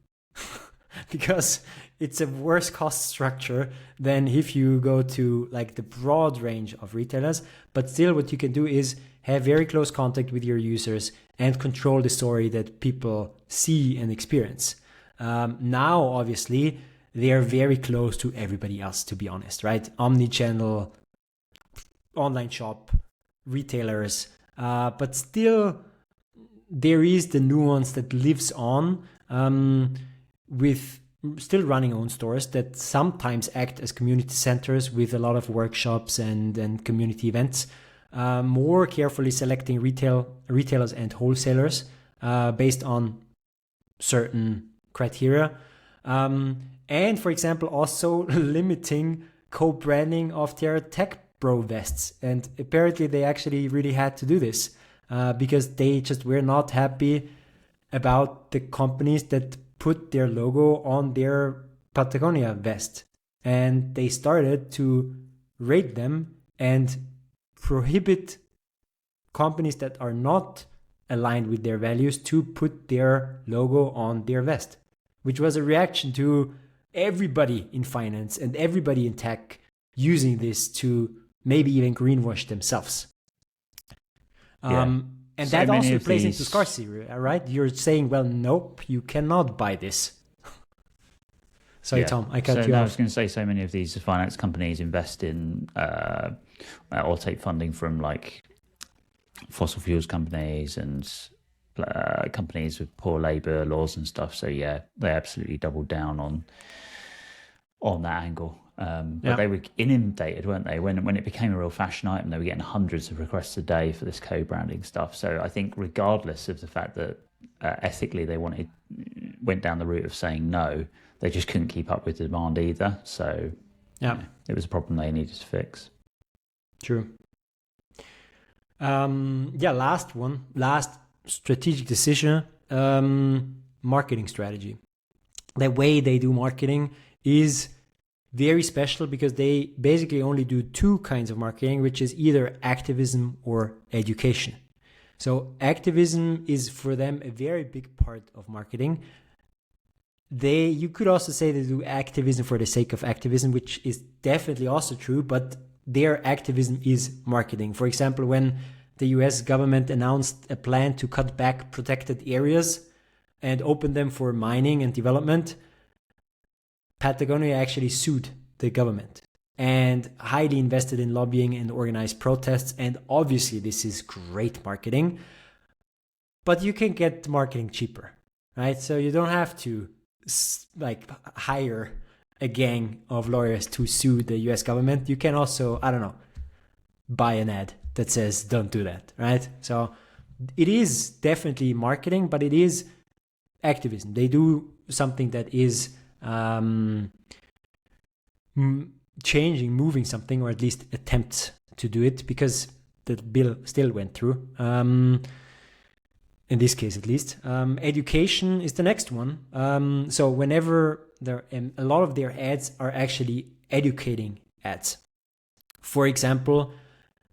because it's a worse cost structure than if you go to like the broad range of retailers. But still, what you can do is have very close contact with your users and control the story that people see and experience. Now, obviously, they are very close to everybody else, to be honest, right? Omnichannel, online shop, retailers, but still there is the nuance that lives on with still running own stores that sometimes act as community centers with a lot of workshops and community events, more carefully selecting retailers and wholesalers based on certain criteria. And for example, also limiting co-branding of their tech bro vests. And apparently they actually really had to do this because they just were not happy about the companies that put their logo on their Patagonia vest. And they started to rate them and prohibit companies that are not aligned with their values to put their logo on their vest, which was a reaction to everybody in finance and everybody in tech using this to maybe even greenwash themselves. And so that also plays into scarcity, right? You're saying, well, nope, you cannot buy this. Sorry, Tom, I cut you off. I was going to say, so many of these finance companies invest in or take funding from like fossil fuels companies and companies with poor labor laws and stuff. So yeah, they absolutely doubled down on that angle. But they were inundated, weren't they? When it became a real fashion item, they were getting hundreds of requests a day for this co-branding stuff. So I think regardless of the fact that ethically they went down the route of saying no, they just couldn't keep up with the demand either. So it was a problem they needed to fix. True. Last strategic decision, marketing strategy. The way they do marketing is very special because they basically only do two kinds of marketing, which is either activism or education. So activism is for them a very big part of marketing. You could also say they do activism for the sake of activism, which is definitely also true, but their activism is marketing. For example, when the US government announced a plan to cut back protected areas and open them for mining and development, Patagonia actually sued the government and highly invested in lobbying and organized protests. And obviously this is great marketing, but you can get marketing cheaper, right? So you don't have to hire a gang of lawyers to sue the US government. You can also, buy an ad that says don't do that, right? So it is definitely marketing, but it is activism. They do something that is moving something, or at least attempts to do it because the bill still went through. In this case, at least. Education is the next one. So whenever a lot of their ads are actually educating ads. For example,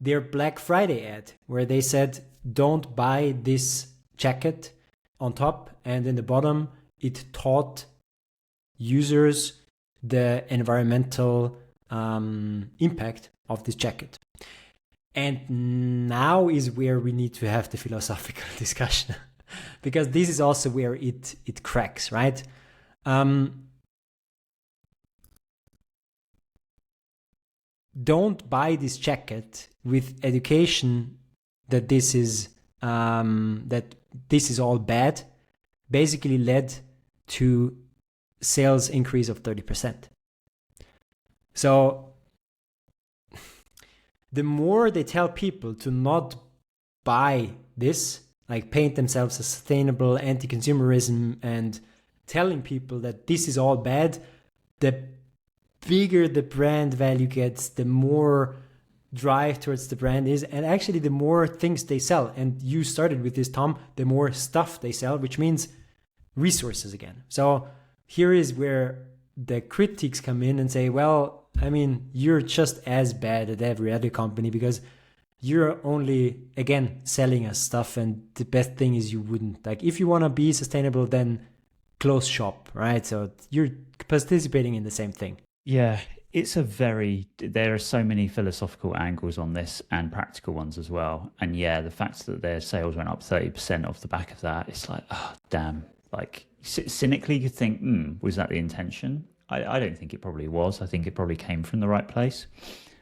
their Black Friday ad, where they said, don't buy this jacket on top, and in the bottom, it taught users the environmental impact of this jacket. And now is where we need to have the philosophical discussion, because this is also where it cracks, right? Don't buy this jacket with education that this is all bad. Basically led to sales increase of 30%. So the more they tell people to not buy this, like paint themselves as sustainable, anti-consumerism, and telling people that this is all bad, the bigger the brand value gets, the more drive towards the brand is, and actually the more things they sell. And you started with this, Tom, the more stuff they sell, which means resources again. So here is where the critics come in and say, well, I mean, you're just as bad as every other company because you're only, again, selling us stuff. And the best thing is you wouldn't. Like, if you want to be sustainable, then close shop, right? So you're participating in the same thing. Yeah, there are so many philosophical angles on this and practical ones as well. And yeah, the fact that their sales went up 30% off the back of that, it's like, oh, damn. Like, cynically, you could think, was that the intention? I don't think it probably was. I think it probably came from the right place.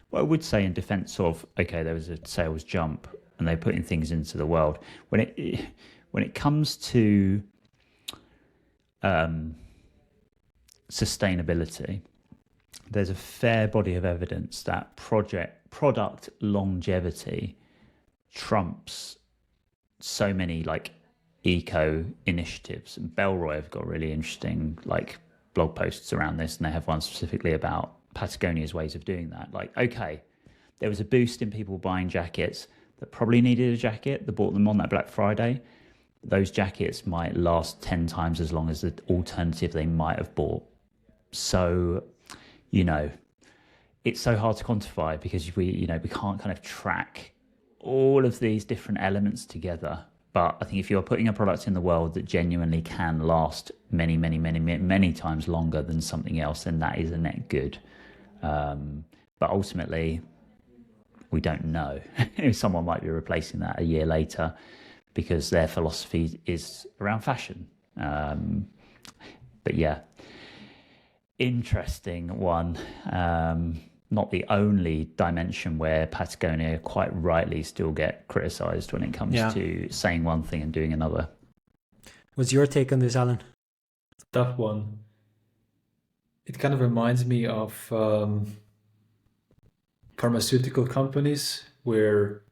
What I would say in defense of, okay, there was a sales jump and they're putting things into the world. When it comes to sustainability, there's a fair body of evidence that product longevity trumps so many like eco initiatives. And Bellroy have got really interesting like blog posts around this, and they have one specifically about Patagonia's ways of doing that. Like, okay, there was a boost in people buying jackets that probably needed a jacket, that bought them on that Black Friday. Those jackets might last 10 times as long as the alternative they might have bought. So, you know, it's so hard to quantify because we can't kind of track all of these different elements together. But I think if you're putting a product in the world that genuinely can last many, many, many, many times longer than something else, then that is a net good. But ultimately, we don't know. Someone might be replacing that a year later because their philosophy is around fashion. But yeah, interesting one. Not the only dimension where Patagonia quite rightly still get criticized when it comes to saying one thing and doing another. What's your take on this, Alen? Tough one. It kind of reminds me of pharmaceutical companies where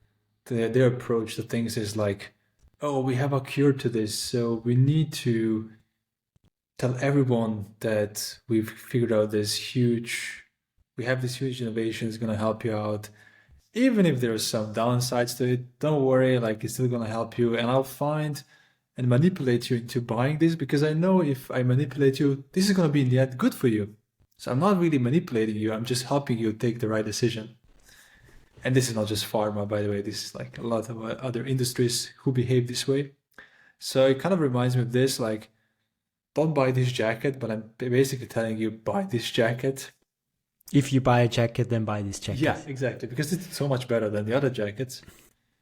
their approach to things is like, oh, we have a cure to this, so we need to tell everyone that we've figured out we have this huge innovation, is going to help you out. Even if there's some downsides to it, don't worry, like it's still going to help you. And I'll find and manipulate you into buying this because I know if I manipulate you, this is going to be in the end good for you. So I'm not really manipulating you. I'm just helping you take the right decision. And this is not just pharma, by the way. This is like a lot of other industries who behave this way. So it kind of reminds me of this, like, don't buy this jacket, but I'm basically telling you, buy this jacket. If you buy a jacket, then buy this jacket. Yeah, exactly. Because it's so much better than the other jackets.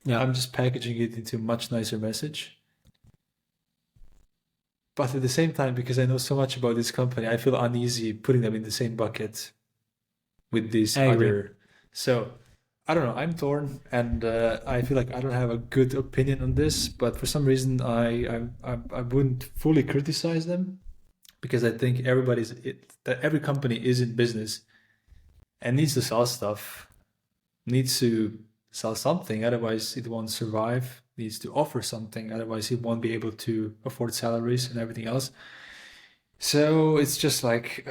Yeah. I'm just packaging it into a much nicer message. But at the same time, because I know so much about this company, I feel uneasy putting them in the same bucket with these other. So I don't know. I'm torn, and I feel like I don't have a good opinion on this. But for some reason, I wouldn't fully criticize them because I think that every company is in business and needs to sell stuff, needs to sell something, otherwise it won't survive, needs to offer something, otherwise it won't be able to afford salaries and everything else. So it's just like,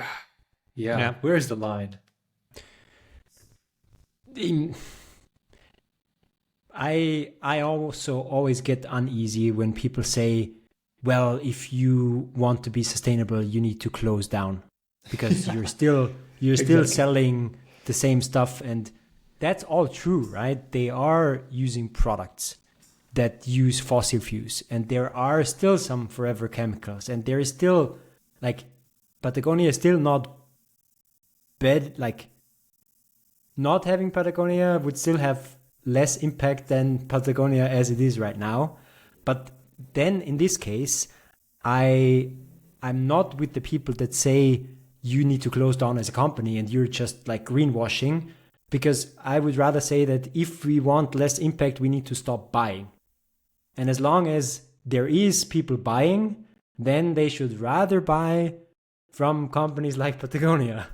where's the line? I also always get uneasy when people say, well, if you want to be sustainable, you need to close down because you're still Exactly. selling the same stuff. And that's all true, right? They are using products that use fossil fuels, and there are still some forever chemicals, and there is still like Patagonia is still not bad. Like not having Patagonia would still have less impact than Patagonia as it is right now. But then in this case, I'm not with the people that say you need to close down as a company and you're just like greenwashing, because I would rather say that if we want less impact, we need to stop buying. And as long as there is people buying, then they should rather buy from companies like Patagonia.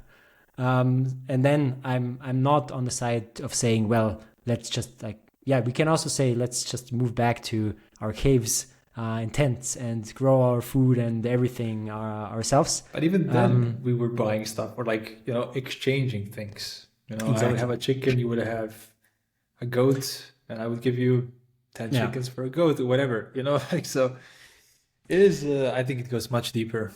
And then I'm not on the side of saying, well, let's just like, yeah, we can also say let's just move back to our caves and tents and grow our food and everything ourselves. But even then, we were buying stuff or like, exchanging things. I would Exactly. have a chicken, you would have a goat, and I would give you 10 Yeah. chickens for a goat or whatever, like, so it is, I think it goes much deeper.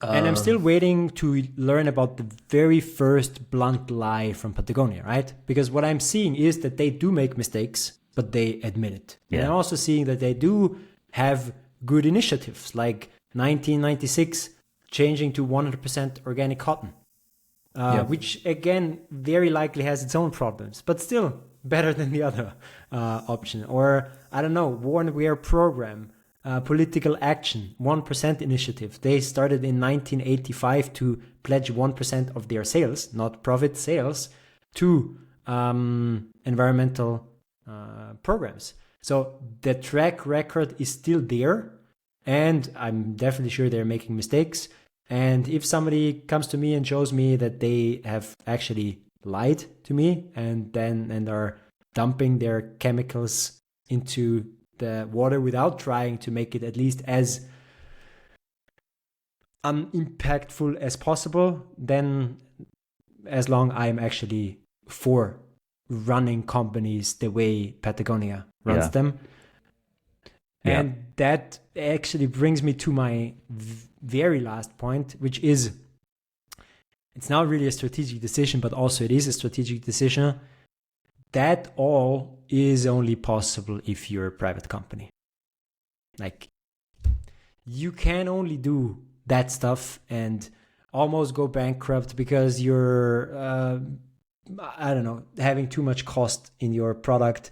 And I'm still waiting to learn about the very first blunt lie from Patagonia, right? Because what I'm seeing is that they do make mistakes, but they admit it. And I'm also seeing that they do have good initiatives, like 1996 changing to 100% organic cotton, which again very likely has its own problems, but still better than the other option. Or I don't know, worn wear program. Political action, 1% initiative. They started in 1985 to pledge 1% of their sales, not profit sales, to environmental programs. So the track record is still there, and I'm definitely sure they're making mistakes. And if somebody comes to me and shows me that they have actually lied to me and are dumping their chemicals into the water without trying to make it at least as unimpactful as possible, then as long I'm actually for running companies the way Patagonia runs them. And that actually brings me to my very last point, which is it's not really a strategic decision, but also it is a strategic decision. That all is only possible if you're a private company. Like, you can only do that stuff and almost go bankrupt because you're, I don't know, having too much cost in your product.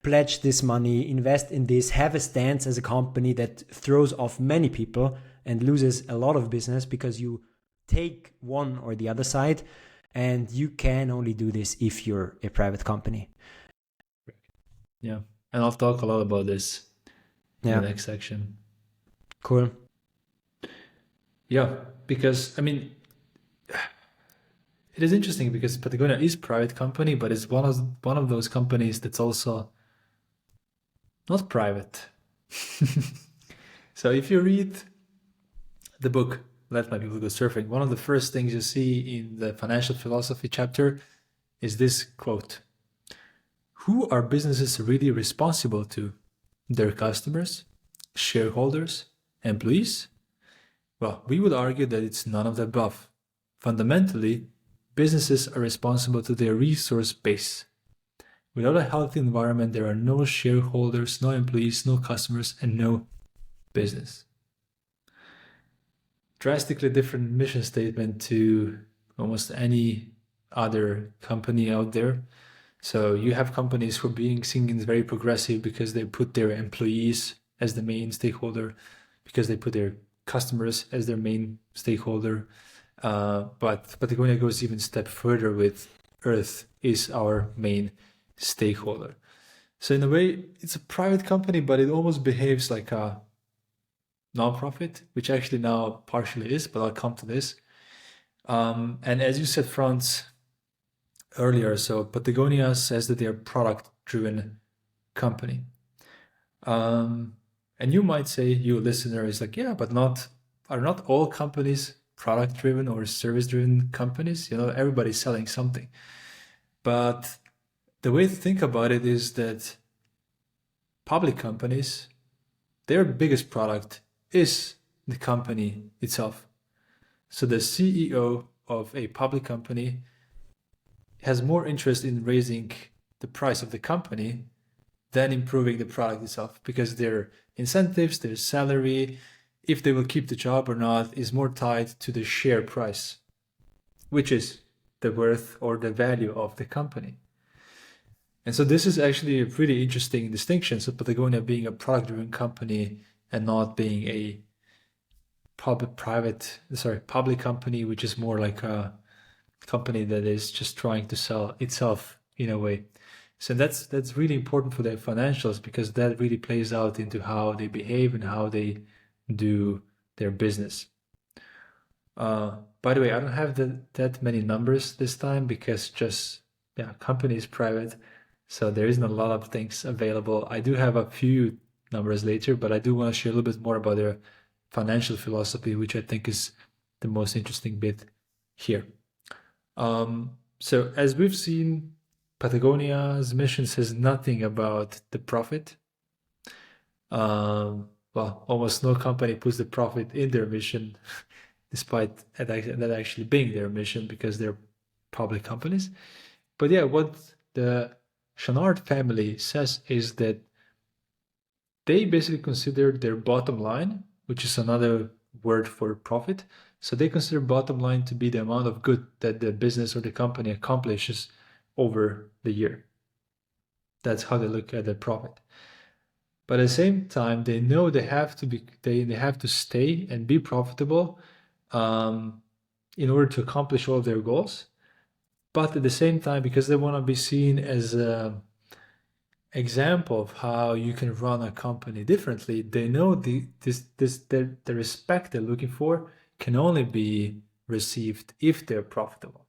Pledge this money, invest in this, have a stance as a company that throws off many people and loses a lot of business because you take one or the other side. And you can only do this if you're a private company. Yeah. And I'll talk a lot about this in the next section. Cool. Yeah, because, it is interesting because Patagonia is a private company, but it's one of those companies that's also not private. So if you read the book, Let My People Go Surfing, one of the first things you see in the financial philosophy chapter is this quote: who are businesses really responsible to? Their customers, shareholders, employees? Well, we would argue that it's none of the above. Fundamentally, businesses are responsible to their resource base. Without a healthy environment, there are no shareholders, no employees, no customers, and no business. Drastically different mission statement to almost any other company out there. So you have companies who are being seen as very progressive because they put their employees as the main stakeholder, because they put their customers as their main stakeholder. But Patagonia goes even a step further with Earth is our main stakeholder. So in a way, it's a private company, but it almost behaves like a non-profit, which actually now partially is, but I'll come to this. And as you said, Franz, earlier, so Patagonia says that they're a product-driven company. And you might say, you listener, is like, yeah, but are not all companies product-driven or service-driven companies? Everybody's selling something. But the way to think about it is that public companies, their biggest product is the company itself. So the CEO of a public company has more interest in raising the price of the company than improving the product itself, because their incentives, their salary, if they will keep the job or not, is more tied to the share price, which is the worth or the value of the company. And so this is actually a pretty interesting distinction. So Patagonia being a product-driven company and not being a public company, which is more like a company that is just trying to sell itself in a way. So that's really important for their financials, because that really plays out into how they behave and how they do their business. By the way, I don't have that many numbers this time, because company is private, so there isn't a lot of things available. I do have a few numbers later, but I do want to share a little bit more about their financial philosophy, which I think is the most interesting bit here. So as we've seen, Patagonia's mission says nothing about the profit. Well, almost no company puts the profit in their mission, despite that actually being their mission, because they're public companies. But yeah, what the Chouinard family says is that they basically consider their bottom line, which is another word for profit. So they consider bottom line to be the amount of good that the business or the company accomplishes over the year. That's how they look at the profit. But at the same time, they know they have to stay and be profitable in order to accomplish all of their goals. But at the same time, because they want to be seen as an example of how you can run a company differently, they know the respect they're looking for can only be received if they're profitable.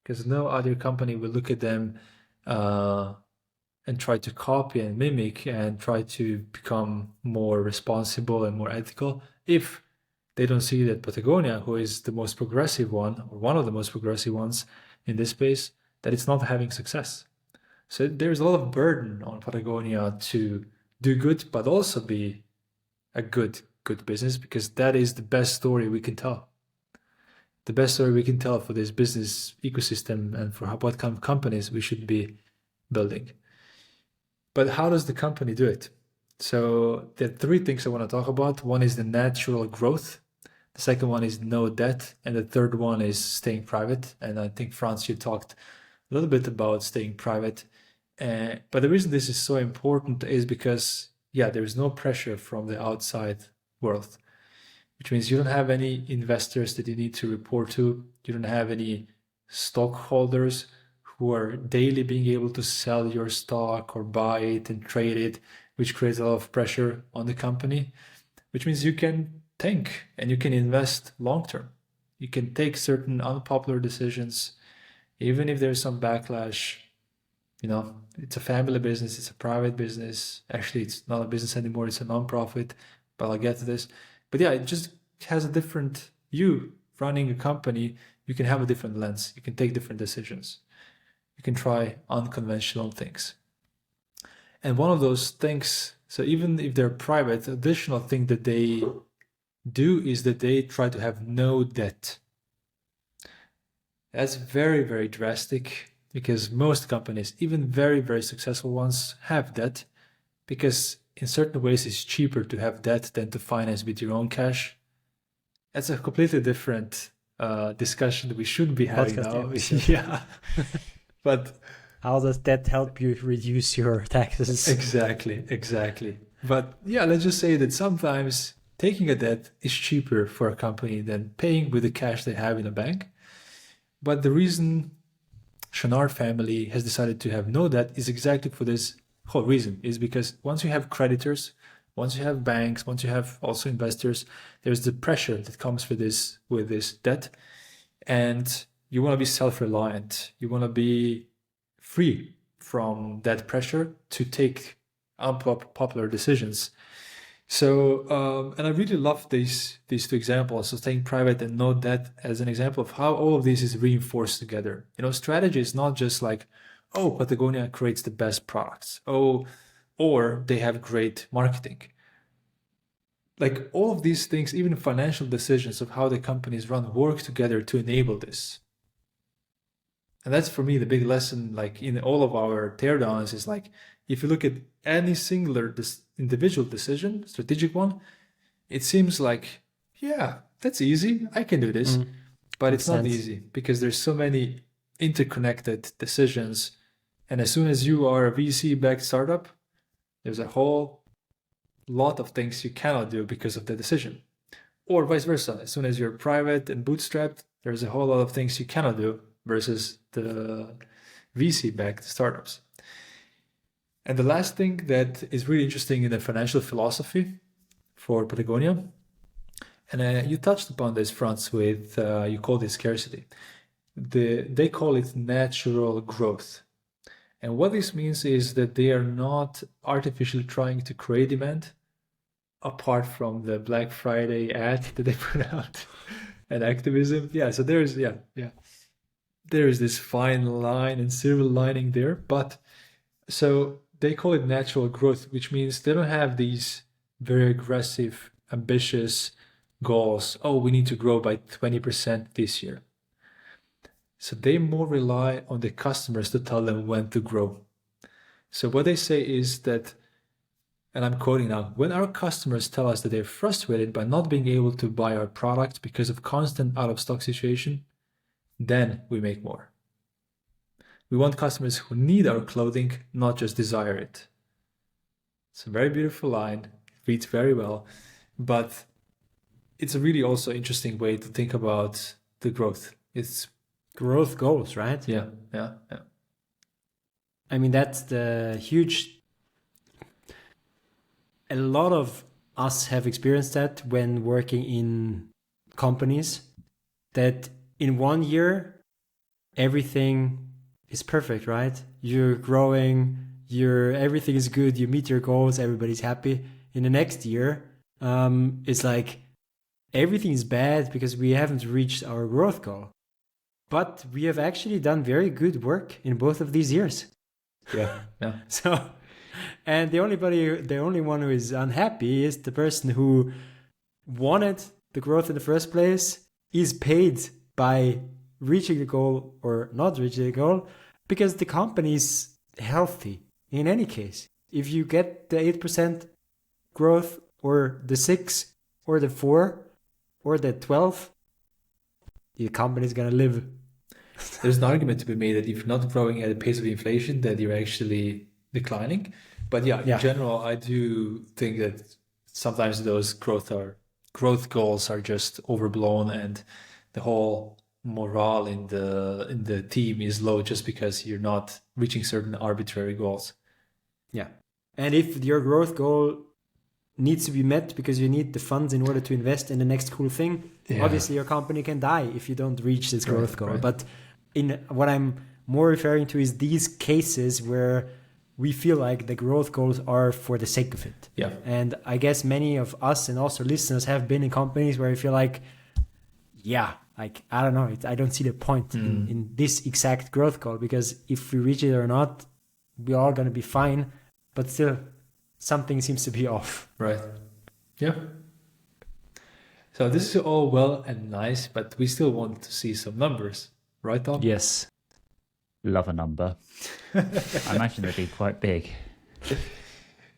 Because no other company will look at them and try to copy and mimic and try to become more responsible and more ethical if they don't see that Patagonia, who is the most progressive one, or one of the most progressive ones in this space, that it's not having success. So there's a lot of burden on Patagonia to do good, but also be a good business, because that is the best story we can tell. The best story we can tell for this business ecosystem and for what kind of companies we should be building. But how does the company do it? So there are three things I want to talk about. One is the natural growth. The second one is no debt. And the third one is staying private. And I think, Franz, you talked a little bit about staying private. But the reason this is so important is because, there is no pressure from the outside world, which means you don't have any investors that you need to report to. You don't have any stockholders who are daily being able to sell your stock or buy it and trade it, which creates a lot of pressure on the company, which means you can think and you can invest long term. You can take certain unpopular decisions, even if there's some backlash. It's a family business, it's a private business. Actually, it's not a business anymore, it's a non-profit, but I'll get to this. But it just has a different, you running a company, you can have a different lens. You can take different decisions. You can try unconventional things. And one of those things, so even if they're private, additional thing that they do is that they try to have no debt. That's very, very drastic, because most companies, even very, very successful ones, have debt, because in certain ways it's cheaper to have debt than to finance with your own cash. That's a completely different discussion that we shouldn't be having now. Yeah. But how does that help you reduce your taxes? Exactly. But let's just say that sometimes taking a debt is cheaper for a company than paying with the cash they have in a bank. But the reason Chouinard family has decided to have no debt is exactly for this whole reason, is because once you have creditors, once you have banks, once you have also investors, there's the pressure that comes with this debt, and you want to be self-reliant. You want to be free from that pressure to take unpopular decisions. So, and I really love these two examples, so staying private and no debt, as an example of how all of this is reinforced together. Strategy is not just like, oh, Patagonia creates the best products. Oh, or they have great marketing. Like all of these things, even financial decisions of how the companies run, work together to enable this. And that's for me the big lesson, like in all of our teardowns, is like if you look at any singular individual decision, strategic one, it seems like, yeah, that's easy. I can do this. But it's not easy because there's so many interconnected decisions. And as soon as you are a VC-backed startup, there's a whole lot of things you cannot do because of the decision. Or vice versa. As soon as you're private and bootstrapped, there's a whole lot of things you cannot do versus the VC-backed startups. And the last thing that is really interesting in the financial philosophy for Patagonia, and you touched upon this, Franz, with, you call it scarcity. They call it natural growth. And what this means is that they are not artificially trying to create demand, apart from the Black Friday ad that they put out and activism. Yeah, so there is this fine line and silver lining there. But so they call it natural growth, which means they don't have these very aggressive, ambitious goals. Oh, we need to grow by 20% this year. So they more rely on the customers to tell them when to grow. So what they say is that, and I'm quoting now, when our customers tell us that they're frustrated by not being able to buy our product because of constant out of stock situation, then we make more. We want customers who need our clothing, not just desire it. It's a very beautiful line. It reads very well, but it's a really also interesting way to think about the growth. It's growth goals, right? Yeah. I mean, that's the huge. A lot of us have experienced that when working in companies, that in 1 year, everything is perfect, right? You're growing, everything is good, you meet your goals, everybody's happy. In the next year, it's like everything is bad because we haven't reached our growth goal. But we have actually done very good work in both of these years. Yeah. So, and the only one who is unhappy is the person who wanted the growth in the first place, is paid by reaching the goal or not reaching the goal, because the company is healthy in any case. If you get the 8% growth or the 6 or the 4 or the 12, the company is going to live. There's an argument to be made that if you're not growing at a pace of inflation, that you're actually declining. But yeah, in general, I do think that sometimes those growth goals are just overblown, and the whole morale in the team is low just because you're not reaching certain arbitrary goals. Yeah. And if your growth goal needs to be met because you need the funds in order to invest in the next cool thing, obviously your company can die if you don't reach this growth goal. Right. But in what I'm more referring to is these cases where we feel like the growth goals are for the sake of it. Yeah. And I guess many of us and also listeners have been in companies where we feel like, I don't know, I don't see the point in this exact growth goal, because if we reach it or not, we're all going to be fine, but still something seems to be off. Right. Yeah. So this is all well and nice, but we still want to see some numbers, right, Tom? Yes. Love a number. I imagine they'd be quite big.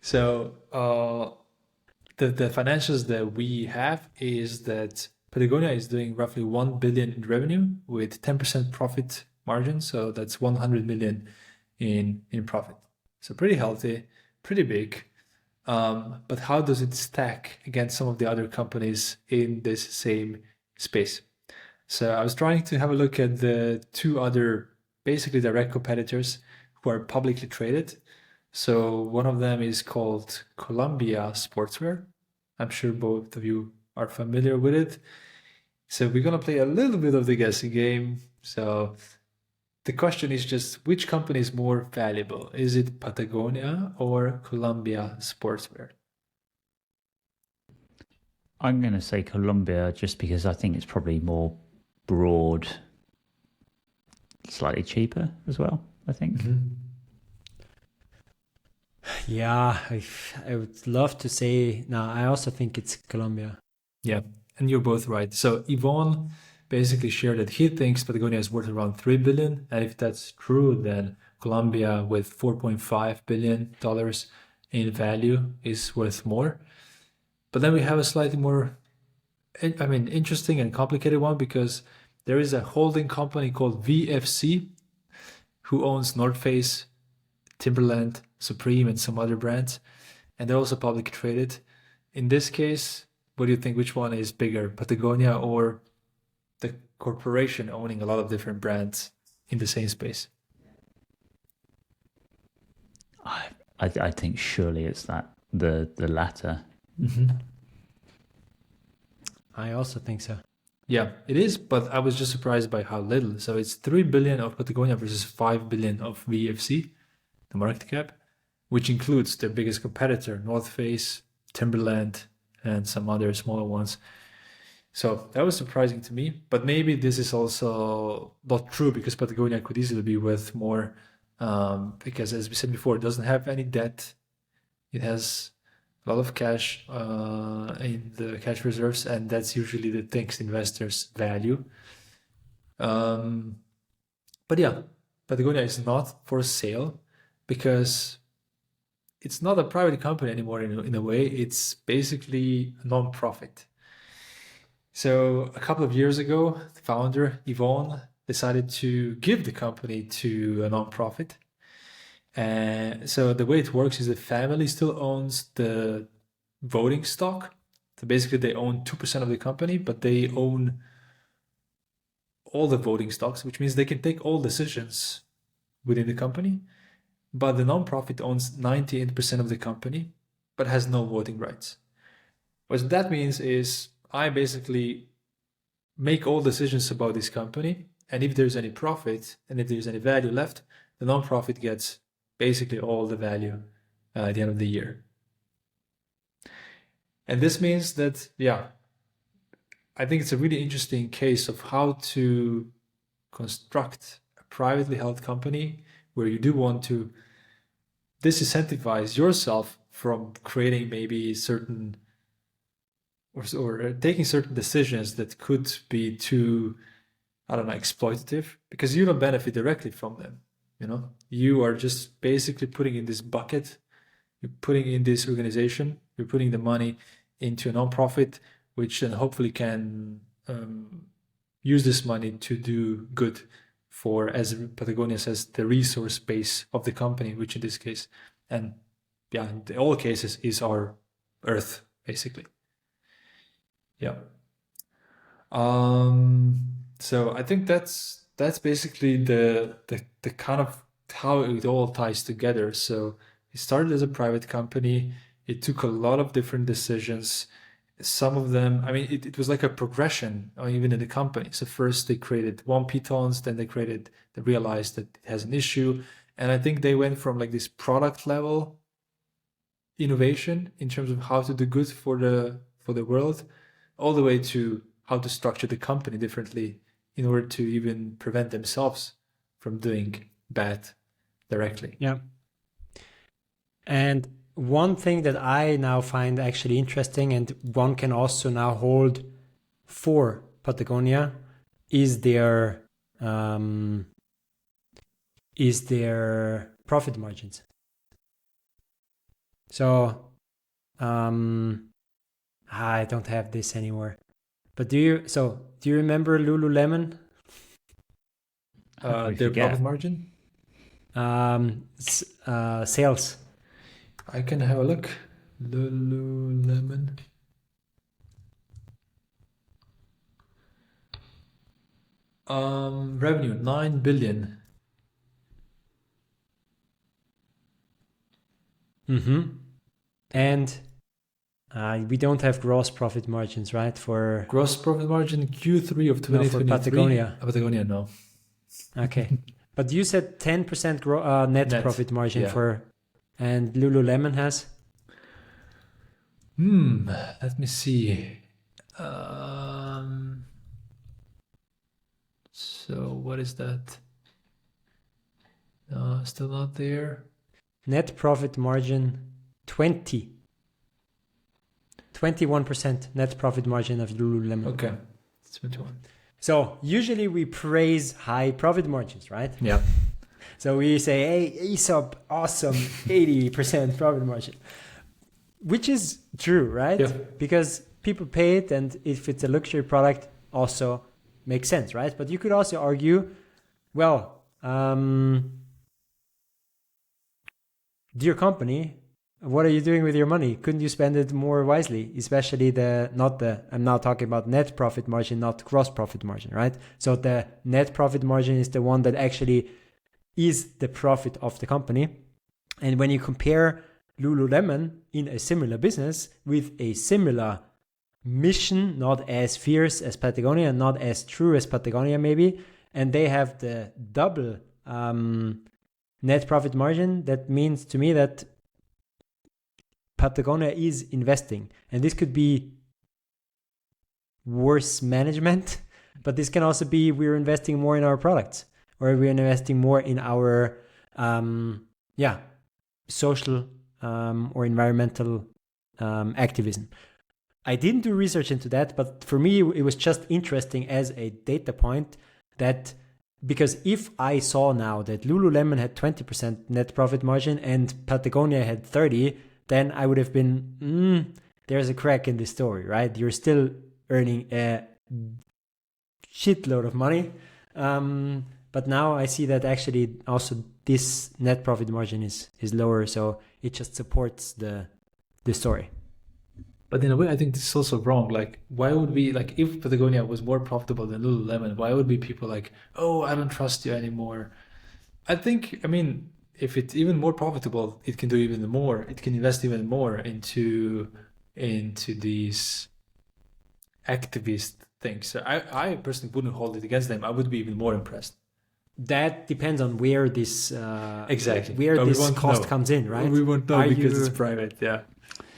So the financials that we have is that Patagonia is doing roughly 1 billion in revenue with 10% profit margin. So that's 100 million in profit. So pretty healthy, pretty big. But how does it stack against some of the other companies in this same space? So I was trying to have a look at the two other basically direct competitors who are publicly traded. So one of them is called Columbia Sportswear. I'm sure both of you are familiar with it. So we're going to play a little bit of the guessing game. So the question is just, which company is more valuable? Is it Patagonia or Columbia Sportswear? I'm going to say Columbia just because I think it's probably more broad, slightly cheaper as well. I think. Yeah, I would love to say. No, I also think it's Colombia. Yeah, and you're both right. So Yvonne basically shared that he thinks Patagonia is worth around 3 billion, and if that's true, then Colombia with 4.5 billion dollars in value is worth more. But then we have a slightly more, interesting and complicated one, because there is a holding company called VFC who owns North Face, Timberland, Supreme, and some other brands, and they're also publicly traded. In this case, what do you think? Which one is bigger, Patagonia or the corporation owning a lot of different brands in the same space? I think surely it's the latter. I also think so. Yeah, it is, but I was just surprised by how little. So it's 3 billion of Patagonia versus 5 billion of VFC, the market cap, which includes their biggest competitor, North Face, Timberland, and some other smaller ones. So that was surprising to me, but maybe this is also not true, because Patagonia could easily be worth more, because as we said before, it doesn't have any debt. It has a lot of cash in the cash reserves, and that's usually the things investors value. But yeah, Patagonia is not for sale because it's not a private company anymore in a way. It's basically a non-profit. So a couple of years ago, the founder, Yvonne, decided to give the company to a non-profit. So the way it works is the family still owns the voting stock. So basically they own 2% of the company, but they own all the voting stocks, which means they can take all decisions within the company. But the nonprofit owns 98% of the company, but has no voting rights. What that means is I basically make all decisions about this company, and if there's any profit and if there's any value left, the nonprofit gets basically all the value at the end of the year. And this means that, yeah, I think it's a really interesting case of how to construct a privately held company where you do want to disincentivize yourself from creating maybe certain or taking certain decisions that could be too, I don't know, exploitative, because you don't benefit directly from them. You are just basically putting in this bucket, you're putting in this organization, you're putting the money into a nonprofit, which then hopefully can use this money to do good for, as Patagonia says, the resource base of the company, which in this case, and yeah, in all cases, is our Earth, basically. Yeah. So I think that's basically the kind of how it all ties together. So it started as a private company. It took a lot of different decisions. Some of them, it was like a progression, even in the company. So first they created 1 pitons, then they realized that it has an issue. And I think they went from like this product level innovation in terms of how to do good for the world, all the way to how to structure the company differently in order to even prevent themselves from doing bad directly. Yeah. And one thing that I now find actually interesting, and one can also now hold for Patagonia, is their profit margins. So I don't have this anymore. But do you remember Lululemon? Their profit margin? Sales. I can have a look. Lululemon. Revenue 9 billion. And we don't have gross profit margins, right? For gross profit margin Q3 of 2023. No, for Patagonia. Patagonia, no. Okay. But you said 10% net profit margin for, and Lululemon has? Let me see. So what is that? Still not there. Net profit margin 21% net profit margin of Lululemon. Okay. It's 21. So usually we praise high profit margins, right? Yeah. So we say, hey, Aesop, awesome, 80% profit margin, which is true, right? Yeah. Because people pay it, and if it's a luxury product, also makes sense, right? But you could also argue, well, dear company, what are you doing with your money? Couldn't you spend it more wisely? Especially I'm now talking about net profit margin, not gross profit margin, right? So the net profit margin is the one that actually is the profit of the company. And when you compare Lululemon in a similar business with a similar mission, not as fierce as Patagonia, not as true as Patagonia maybe, and they have the double net profit margin, that means to me that Patagonia is investing. And this could be worse management, but this can also be we're investing more in our products, or we're investing more in our social or environmental activism. I didn't do research into that, but for me it was just interesting as a data point, that because if I saw now that Lululemon had 20% net profit margin and Patagonia had 30%, then I would have been, there's a crack in this story, right? You're still earning a shitload of money. But now I see that actually also this net profit margin is lower. So it just supports the story. But in a way, I think this is also wrong. Like, why would we, like, if Patagonia was more profitable than Lululemon, why would be people like, oh, I don't trust you anymore? I mean, if it's even more profitable, it can do even more. It can invest even more into these activist things. So I personally wouldn't hold it against them. I would be even more impressed. That depends on where this exactly where but this cost comes in, right? We won't know because it's private. Yeah.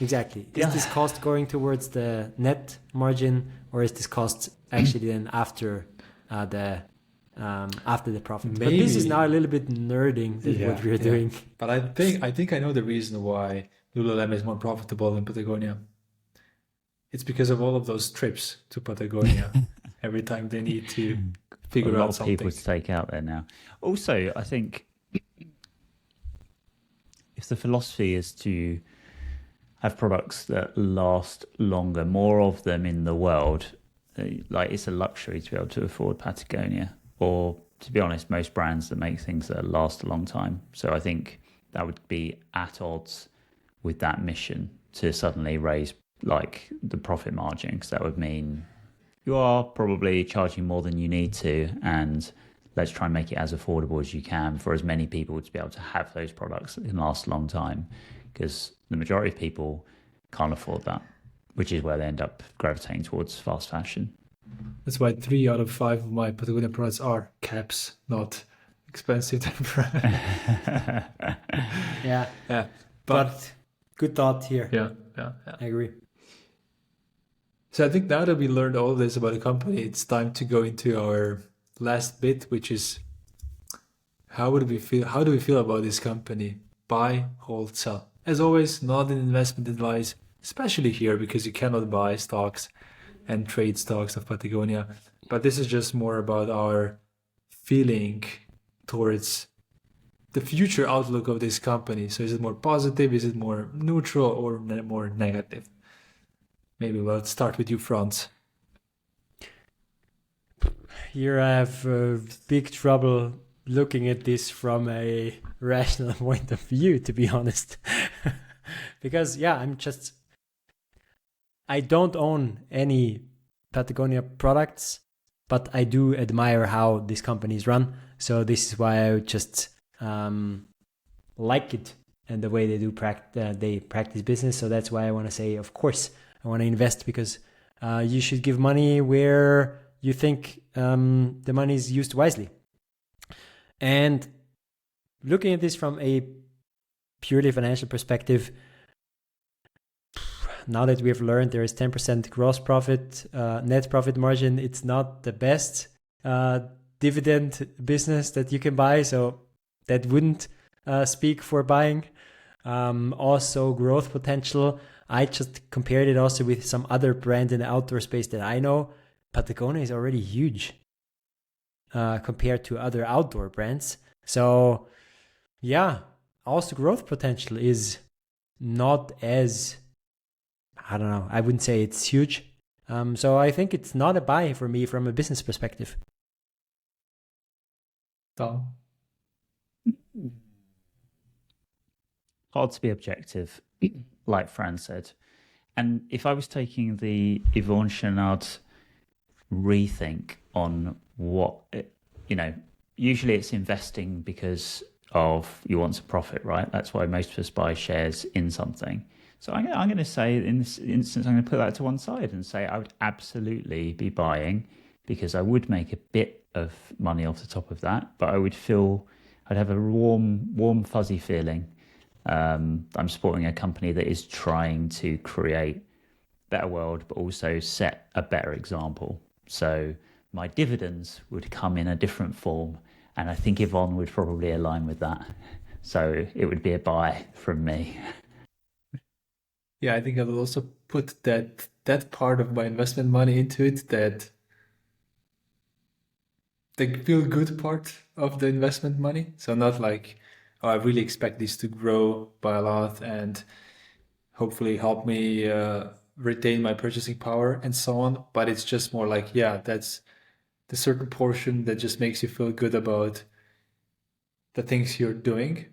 Exactly. Is this cost going towards the net margin, or is this cost actually then after the profit? Maybe. But this is now a little bit nerding what we're doing. But I think I know the reason why Lululemon is more profitable than Patagonia. It's because of all of those trips to Patagonia every time they need to figure out something. A lot of people to take out there now. Also, I think if the philosophy is to have products that last longer, more of them in the world, like it's a luxury to be able to afford Patagonia, or to be honest, most brands that make things that last a long time. So I think that would be at odds with that mission to suddenly raise like the profit margin, because that would mean you are probably charging more than you need to, and let's try and make it as affordable as you can for as many people to be able to have those products that can last a long time, because the majority of people can't afford that, which is where they end up gravitating towards fast fashion. That's why 3 out of 5 of my Patagonia products are caps, not expensive. Yeah. But good thought here. Yeah. I agree. So I think now that we learned all this about the company, it's time to go into our last bit, which is how do we feel about this company? Buy, hold, sell. As always, not an investment advice, especially here because you cannot buy stocks and trade stocks of Patagonia. But this is just more about our feeling towards the future outlook of this company. So is it more positive? Is it more neutral or more negative? Maybe we'll start with you, Franz. Here I have big trouble looking at this from a rational point of view, to be honest. Because, I don't own any Patagonia products, but I do admire how these companies run. So this is why I just like it and the way they practice business. So that's why I want to say, of course, I want to invest, because you should give money where you think the money is used wisely. And looking at this from a purely financial perspective, now that we have learned there is 10% gross profit, net profit margin, it's not the best dividend business that you can buy. So that wouldn't speak for buying. Also growth potential. I just compared it also with some other brand in the outdoor space that I know. Patagonia is already huge compared to other outdoor brands. So yeah, also growth potential is not as, I don't know, I wouldn't say it's huge. So I think it's not a buy for me from a business perspective. Tom? Hard to be objective, like Franz said. And if I was taking the revolutionized rethink on what, usually it's investing because of you want to profit, right? That's why most of us buy shares in something. So I'm going to say in this instance, I'm going to put that to one side and say I would absolutely be buying because I would make a bit of money off the top of that, but I'd have a warm, fuzzy feeling. I'm supporting a company that is trying to create a better world, but also set a better example. So my dividends would come in a different form, and I think Yvonne would probably align with that. So it would be a buy from me. Yeah, I think I will also put that part of my investment money into it, that the feel good part of the investment money. So not like, oh, I really expect this to grow by a lot and hopefully help me retain my purchasing power and so on. But it's just more like, yeah, that's the certain portion that just makes you feel good about the things you're doing.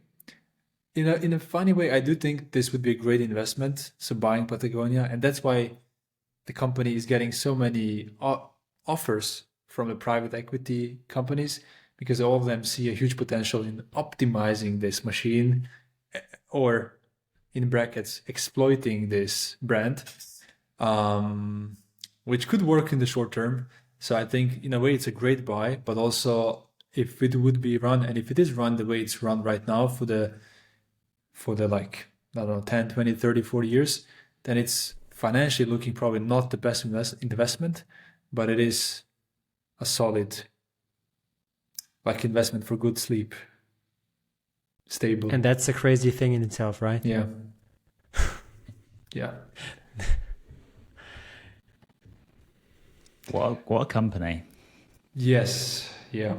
In a funny way, I do think this would be a great investment. So buying Patagonia, and that's why the company is getting so many offers from the private equity companies, because all of them see a huge potential in optimizing this machine, or in brackets, exploiting this brand, which could work in the short term. So I think in a way it's a great buy, but also if it would be run, and if it is run the way it's run right now for the like, I don't know, 10, 20, 30, 40 years, then it's financially looking probably not the best investment, but it is a solid like investment for good sleep. Stable. And that's a crazy thing in itself, right? Yeah. Yeah. What a company. Yes. Yeah.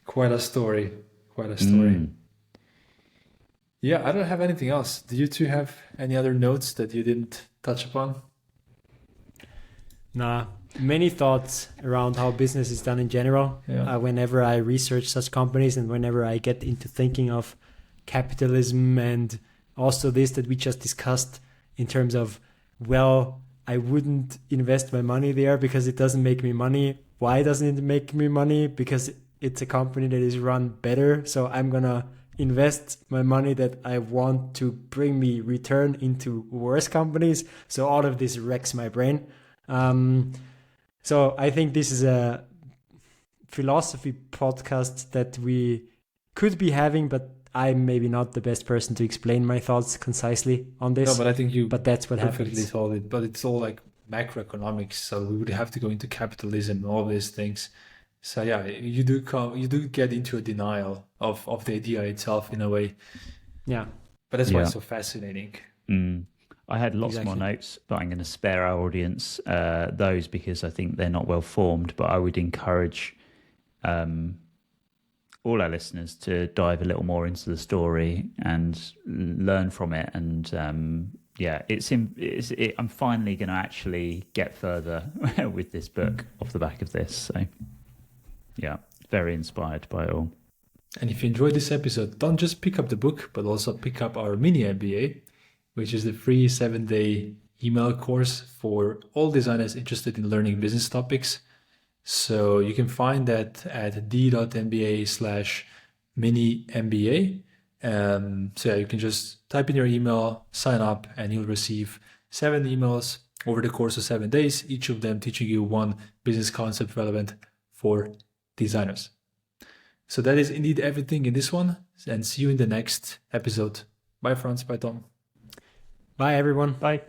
Quite a story. Yeah, I don't have anything else. Do you two have any other notes that you didn't touch upon? Nah, many thoughts around how business is done in general. Yeah. Whenever I research such companies and whenever I get into thinking of capitalism and also this that we just discussed in terms of, well, I wouldn't invest my money there because it doesn't make me money. Why doesn't it make me money? Because it's a company that is run better. So I'm going to invest my money that I want to bring me return into worse companies. So all of this wrecks my brain. So I think this is a philosophy podcast that we could be having, but I'm maybe not the best person to explain my thoughts concisely on this. No, but I think but that's what perfectly happens. told it. But it's all like macroeconomics, so we would have to go into capitalism and all these things. So yeah, you do get into a denial of the idea itself in a way. Yeah. But that's why it's so fascinating. I had lots more notes, but I'm going to spare our audience those because I think they're not well formed. But I would encourage all our listeners to dive a little more into the story and learn from it. And I'm finally going to actually get further with this book off the back of this. So yeah, very inspired by it all. And if you enjoyed this episode, don't just pick up the book, but also pick up our mini MBA, which is the free 7-day email course for all designers interested in learning business topics. So you can find that at d.mba/mini-MBA. So yeah, you can just type in your email, sign up, and you'll receive 7 emails over the course of 7 days, each of them teaching you one business concept relevant for designers. So that is indeed everything in this one, and see you in the next episode. Bye, Franz. Bye, Tom. Bye, everyone. Bye.